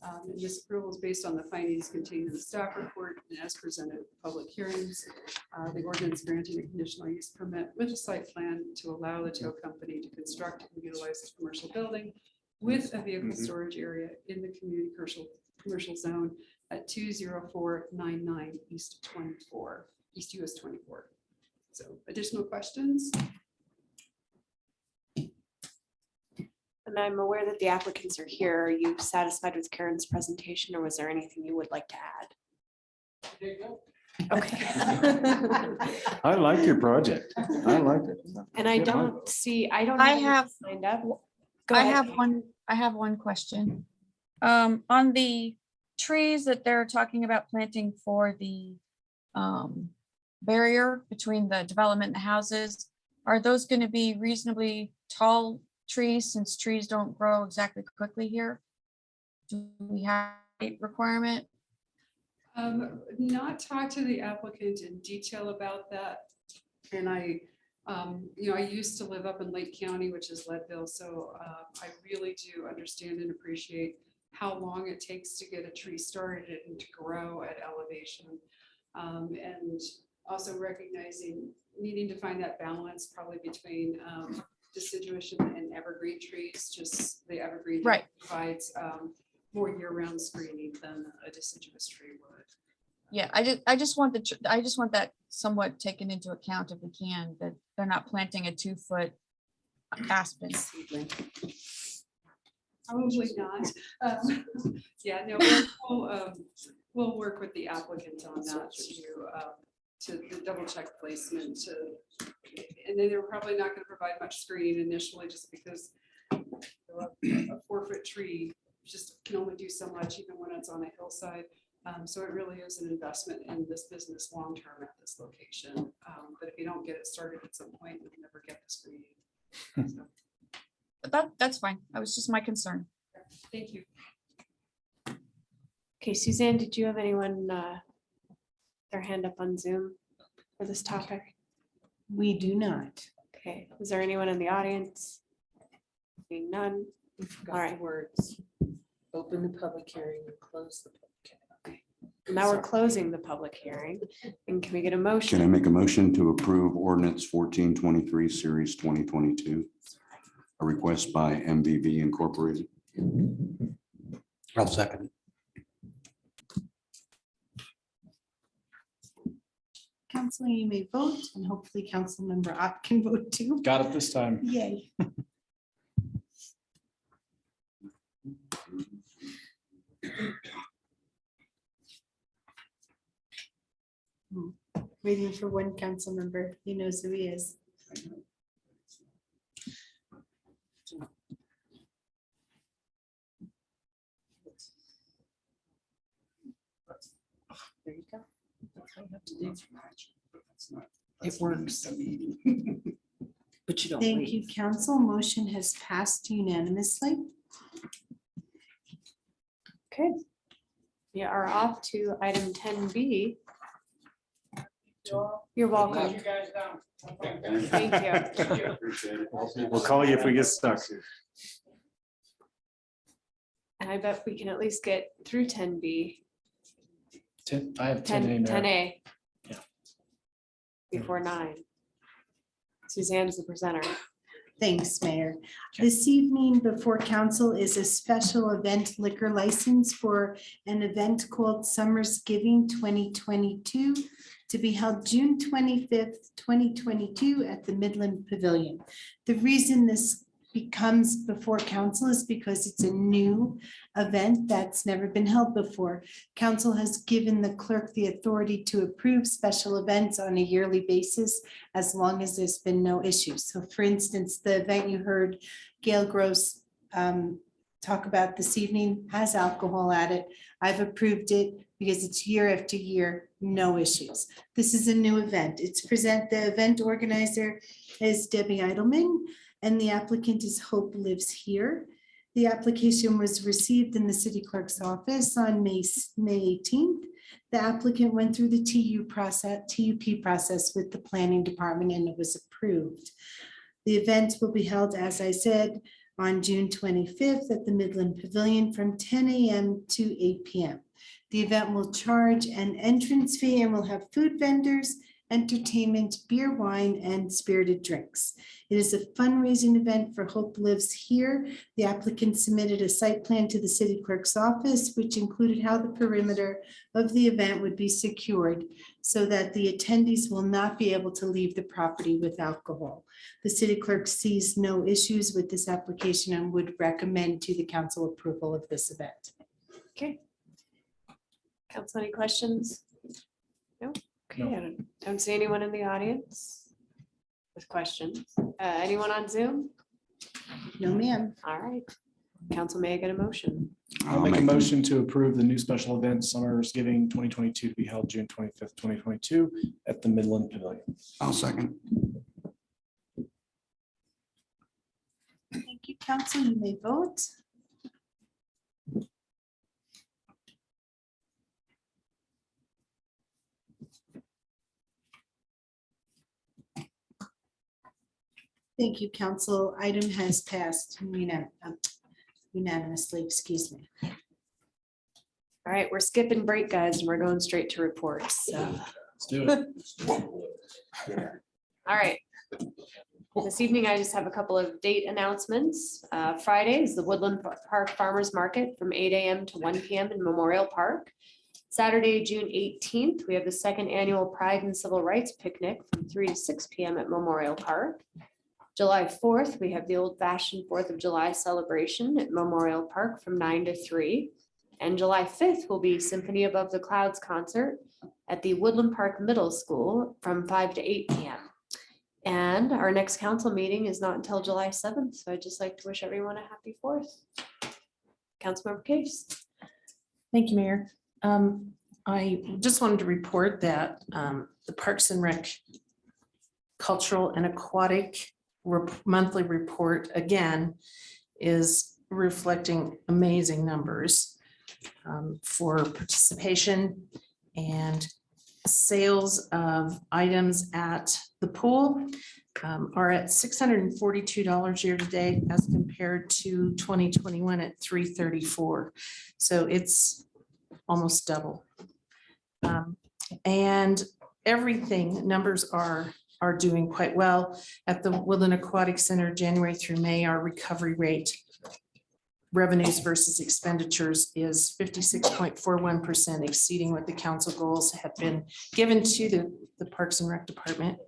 And this approval is based on the findings contained in the staff report and as presented at public hearings. The ordinance granting a conditional use permit with a site plan to allow the tow company to construct and utilize the commercial building with a vehicle storage area in the community commercial zone at 20499 East US 24. So additional questions? And I'm aware that the applicants are here. Are you satisfied with Karen's presentation, or was there anything you would like to add? Okay. I like your project. I like it. And I don't see, I don't. anyone signed up. Go I ahead. have one question. On the trees that they're talking about planting for the barrier between the development and the houses, are those going to be reasonably tall trees since trees don't grow exactly quickly here? Do we have a requirement? Not talk to the applicant in detail about that. And I used to live up in Lake County, which is Leadville, so I really do understand and appreciate how long it takes to get a tree started and to grow at elevation. And also recognizing needing to find that balance probably between deciduous and evergreen trees, just the evergreen Right. provides more year-round screening than a deciduous tree would. Yeah, I just want that somewhat taken into account if we can, that they're not planting a 2-foot aspen. Probably not. Yeah, no, we'll work with the applicant on that to double check placement and then they're probably not going to provide much screening initially just because a 4-foot tree just can only do so much even when it's on a hillside. So it really is an investment in this business long-term at this location. But if you don't get it started at some point, you'll never get the screening. So, But that's fine. That was just my concern. thank you. Okay, Suzanne, did you have anyone their hand up on Zoom for this topic? We do not. Okay, is there anyone in the audience? Being none. We forgot All the right. words. Open the public hearing and close the public hearing. Now we're closing the public hearing. And can we get a Can I motion? make a motion to approve ordinance 1423, series 2022? A request by MVV Incorporated. I'll second. Council, you may vote, and hopefully council member Ott can vote too. Got it this time. Yay. Waiting for one council member. He knows who he is. There you go. That's all you have to do. It works. But you don't Thank you, leave. council. Motion has passed unanimously. Okay. We are off to item 10B. You're welcome. Thank you. We'll call you if we get stuck. And I bet we can at least get through 10B, I have 10A. 10A. Yeah. Before 9. Suzanne's the presenter. Thanks, Mayor. This evening before council is a special event liquor license for an event called Summer's Giving 2022 to be held June 25th, 2022 at the Midland Pavilion. The reason this comes before council is because it's a new event that's never been held before. Council has given the clerk the authority to approve special events on a yearly basis as long as there's been no issues. So for instance, the event you heard Gail Gross talk about this evening has alcohol at it. I've approved it because it's year after year, no issues. This is a new event. The event organizer is Debbie Eidelman, and the applicant is Hope Lives Here. The application was received in the city clerk's office on May 18th, The applicant went through the TUP process with the planning department and it was approved. The event will be held, as I said, on June 25th at the Midland Pavilion from 10 a.m. to 8 p.m. The event will charge an entrance fee and will have food vendors, entertainment, beer, wine, and spirited drinks. It is a fundraising event for Hope Lives Here. The applicant submitted a site plan to the city clerk's office, which included how the perimeter of the event would be secured so that the attendees will not be able to leave the property with alcohol. The city clerk sees no issues with this application and would recommend to the council approval of this event. Okay. Council, any questions? No? Okay, No. I don't see anyone in the audience with questions. Anyone on Zoom? No, ma'am. All right. Council, may I get a motion? I'll make a motion to approve the new special event Summer's Giving 2022 to be held June 25th, 2022 at the Midland Pavilion. I'll second. Thank you, council. You may vote. Thank you, council. Item has passed unanimously, excuse me. All right, we're skipping break, guys, and we're going straight to reports. So, Let's do it. all right. This evening, I just have a couple of date announcements. Friday is the Woodland Park Farmers Market from 8 a.m. to 1 p.m. in Memorial Park. Saturday, June 18th, we have the second annual Pride and Civil Rights Picnic from 3 to 6 p.m. at Memorial Park. July 4th, we have the old fashioned 4th of July celebration at Memorial Park from 9 to 3. And July 5th will be Symphony Above the Clouds concert at the Woodland Park Middle School from 5 to 8 p.m. And our next council meeting is not until July 7th. So I'd just like to wish everyone a happy 4th. Councilmember Case. Thank you, Mayor. I just wanted to report that the Parks and Rec Cultural and Aquatic monthly report again is reflecting amazing numbers for participation and sales of items at the pool are at $642 year to date as compared to 2021 at $334. So it's almost double. And everything, numbers are doing quite well. At the Woodland Aquatic Center, January through May, our recovery rate, revenues versus expenditures is 56.41%, exceeding what the council goals have been given to the Parks and Rec Department.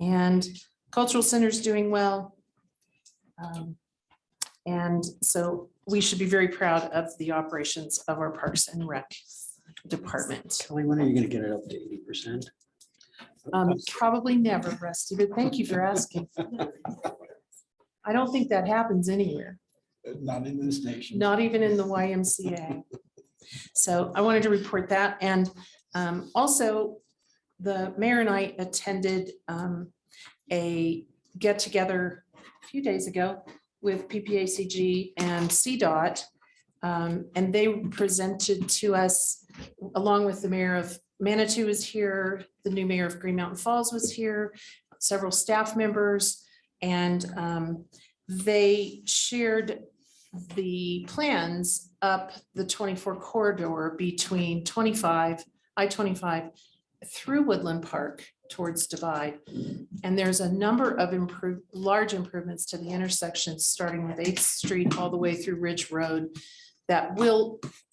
And Cultural Center's doing well. And so we should be very proud of the operations of our Parks and Rec Department. Kelly, when are you gonna get it up to 80%? Probably never, Rusty, but thank you for asking. I don't think that happens anywhere. Not in this nation. Not even in the YMCA. So I wanted to report that. And also the mayor and I attended a get together a few days ago with PPACG and CDOT. And they presented to us, along with the mayor of Manitou was here, the new mayor of Green Mountain Falls was here, several staff members, and they shared the plans up the 24 corridor between I-25 through Woodland Park towards Divide. And there's a number of large improvements to the intersections, starting with 8th Street all the way through Ridge Road, that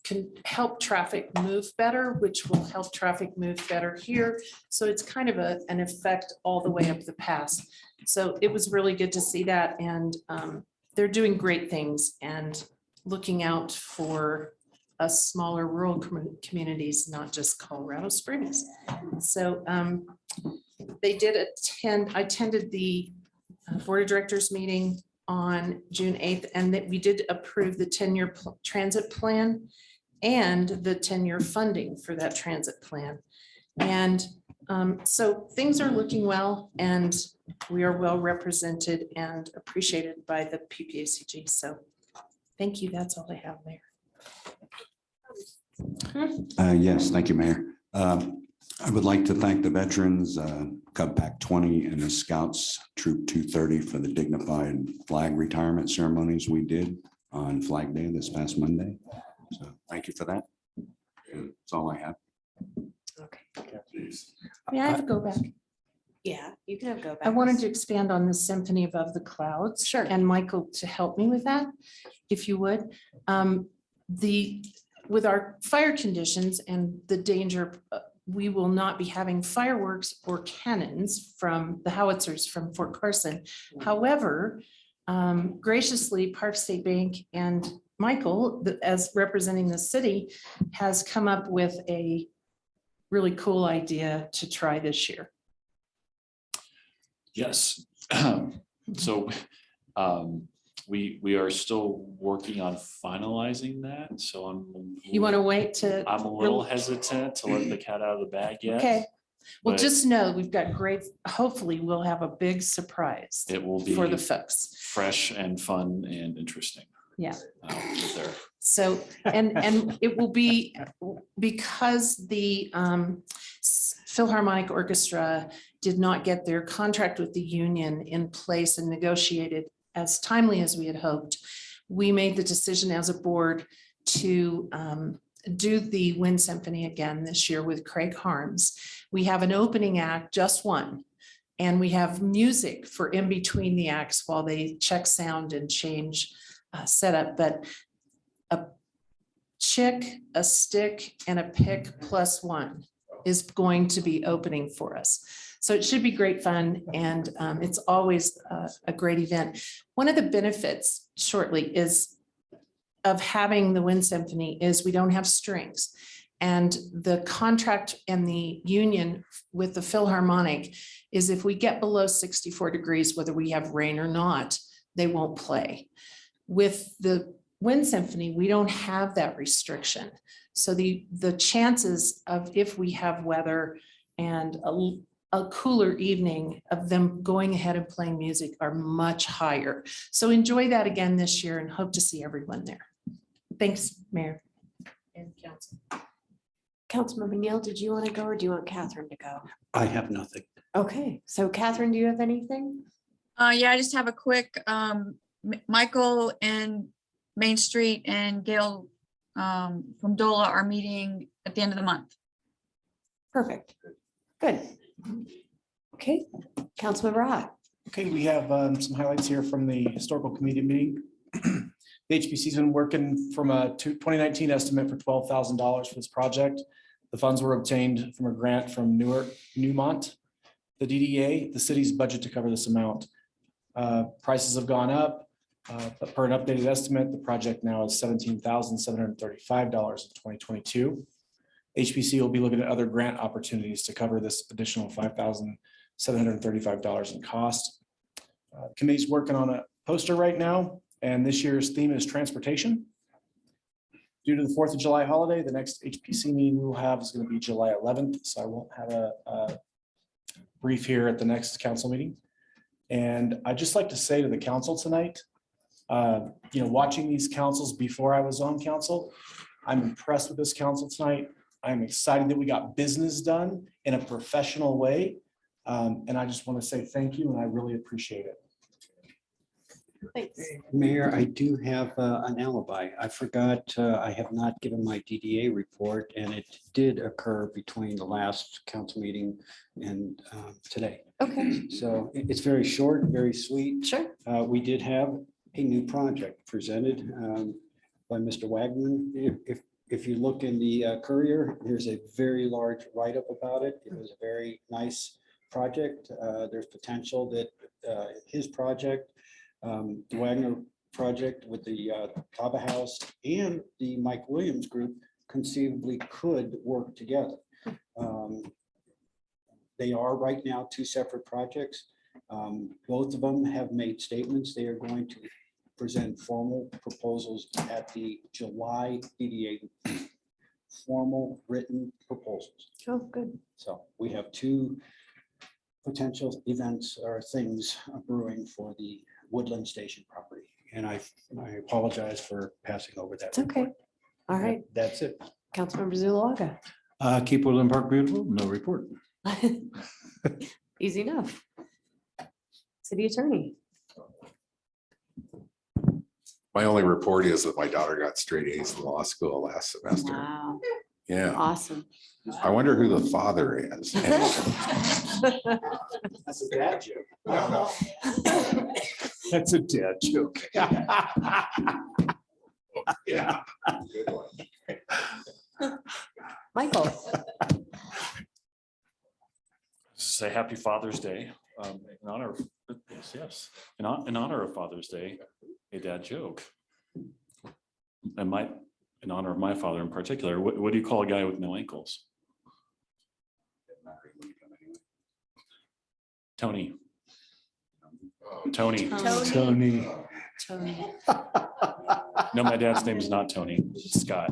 can help traffic move better, which will help traffic move better here. So it's kind of an effect all the way up the pass. So it was really good to see that. And they're doing great things and looking out for us smaller rural communities, not just Colorado Springs. So I attended the Board of Directors meeting on June 8th, and that we did approve the 10-year transit plan and the 10-year funding for that transit plan. And so things are looking well, and we are well represented and appreciated by the PPACG. So thank you. That's all I have there. Yes, thank you, Mayor. I would like to thank the veterans, Cub Pack 20 and the Scouts Troop 230 for the dignified flag retirement ceremonies we did on Flag Day this past Monday. So thank you for that. That's all I have. May I have a go back? Yeah, you can have go back. I wanted to expand on the Symphony Above the Clouds. Sure. And Michael to help me with that, if you would. With our fire conditions and the danger, we will not be having fireworks or cannons from the howitzers from Fort Carson. However, graciously, Park State Bank and Michael, as representing the city, has come up with a really cool idea to try this year. Yes. So we are still working on finalizing that. So You want to wait to? I'm a little hesitant to let the cat out of the bag yet. Okay. Well, but just know we've got great, hopefully we'll have a big surprise it will be for the folks. fresh and fun and interesting. Yeah. There. So, and it will be because the Philharmonic Orchestra did not get their contract with the union in place and negotiated as timely as we had hoped. We made the decision as a board to do the Wind Symphony again this year with Craig Harms. We have an opening act, just one, and we have music for in between the acts while they check sound and change setup. But a chick, a stick, and a pick plus one is going to be opening for us. So it should be great fun, and it's always a great event. One of the benefits shortly is of having the Wind Symphony is we don't have strings. And the contract and the union with the Philharmonic is if we get below 64 degrees, whether we have rain or not, they won't play. With the Wind Symphony, we don't have that restriction. So the chances of, if we have weather and a cooler evening, of them going ahead and playing music are much higher. So enjoy that again this year and hope to see everyone there. Thanks, Mayor and Council. Councilmember Neal, did you want to go or do you want Catherine to go? I have nothing. Okay, so Catherine, do you have anything? Yeah, I just have a quick, Michael and Main Street and Gail from DOLA are meeting at the end of the month. Perfect. Good. Okay, Councilmember Hott. Okay, we have some highlights here from the historical committee meeting. The HPC's been working from a 2019 estimate for $12,000 for this project. The funds were obtained from a grant from Newmont, the DDA, the city's budget to cover this amount. Prices have gone up, but per an updated estimate, the project now is $17,735 in 2022. HPC will be looking at other grant opportunities to cover this additional $5,735 in cost. Committee's working on a poster right now, and this year's theme is transportation. Due to the 4th of July holiday, the next HPC meeting we will have is going to be July 11th, so I won't have a brief here at the next council meeting. And I'd just like to say to the council tonight, watching these councils before I was on council, I'm impressed with this council tonight. I'm excited that we got business done in a professional way. And I just want to say thank you, and I really appreciate it. Thanks. Mayor, I do have an alibi. I forgot, I have not given my DDA report, and it did occur between the last council meeting and today. Okay. So it's very short, very sweet. Sure. We did have a new project presented by Mr. Wagman. If you look in the Courier, there's a very large write-up about it. It was a very nice project. There's potential that his project, the Wagner project with the Taba House and the Mike Williams Group conceivably could work together. They are right now two separate projects. Both of them have made statements. They are going to present formal proposals at the July DDA, formal written proposals. Oh, good. So we have two potential events or things brewing for the Woodland Station property. And I apologize for passing over that. It's okay. All right. That's it. Councilmember Zulawaga. Keep Woodland Park beautiful, no report. Easy enough. City Attorney. My only report is that my daughter got straight A's in law school last semester. Wow, Yeah, awesome. I wonder who the father is. That's a dad joke. That's a dad joke. Yeah. Michael. Say happy Father's Day. In honor of, yes, in honor of Father's Day, a dad joke. And in honor of my father in particular, what do you call a guy with no ankles? Tony. Tony. Tony. Tony. No, my dad's name is not Tony, it's Scott.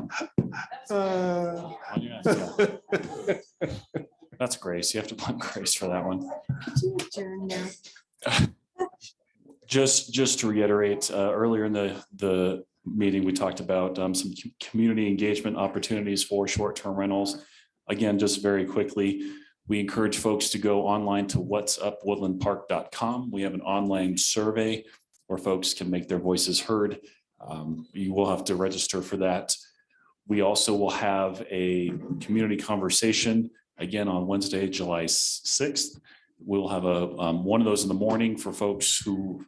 Oh, yeah, yeah. That's Grace. You have to blame Grace for that one. Could you adjourn now? Just to reiterate, earlier in the meeting, we talked about some community engagement opportunities for short-term rentals. Again, just very quickly, we encourage folks to go online to whatsupwoodlandpark.com. We have an online survey where folks can make their voices heard. You will have to register for that. We also will have a community conversation again on Wednesday, July 6th. We'll have one of those in the morning for folks who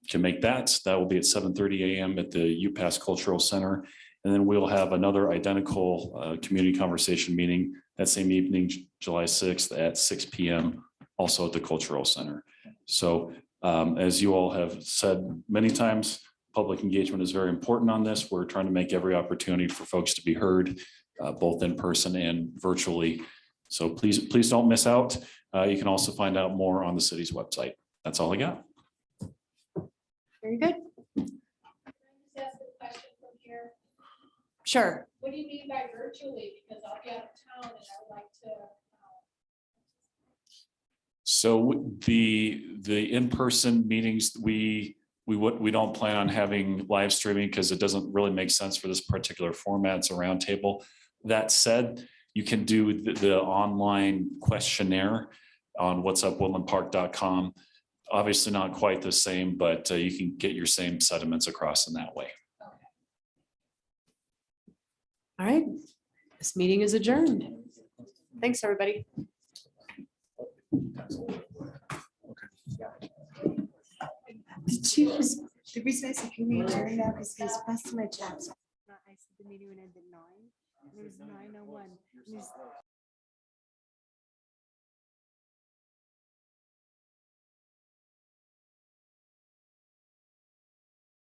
can make that. That will be at 7:30 a.m. at the UPass Cultural Center. And then we'll have another identical community conversation meeting that same evening, July 6th at 6 p.m. also at the Cultural Center. So as you all have said many times, public engagement is very important on this. We're trying to make every opportunity for folks to be heard, both in person and virtually. So please don't miss out. You can also find out more on the city's website. That's all I got. Very good. Ask a question from here. Sure. What do you mean by virtually? Because I'll be out of town and I would like to. So the in-person meetings, we don't plan on having live streaming because it doesn't really make sense for this particular format. It's a roundtable. That said, you can do the online questionnaire on whatsupwoodlandpark.com. Obviously not quite the same, but you can get your same sentiments across in that way. All right. This meeting is adjourned. Thanks, everybody. The reason I said, can we adjourn now, because he was busting my chops. I said the meeting would end at 9, and it was 9:01.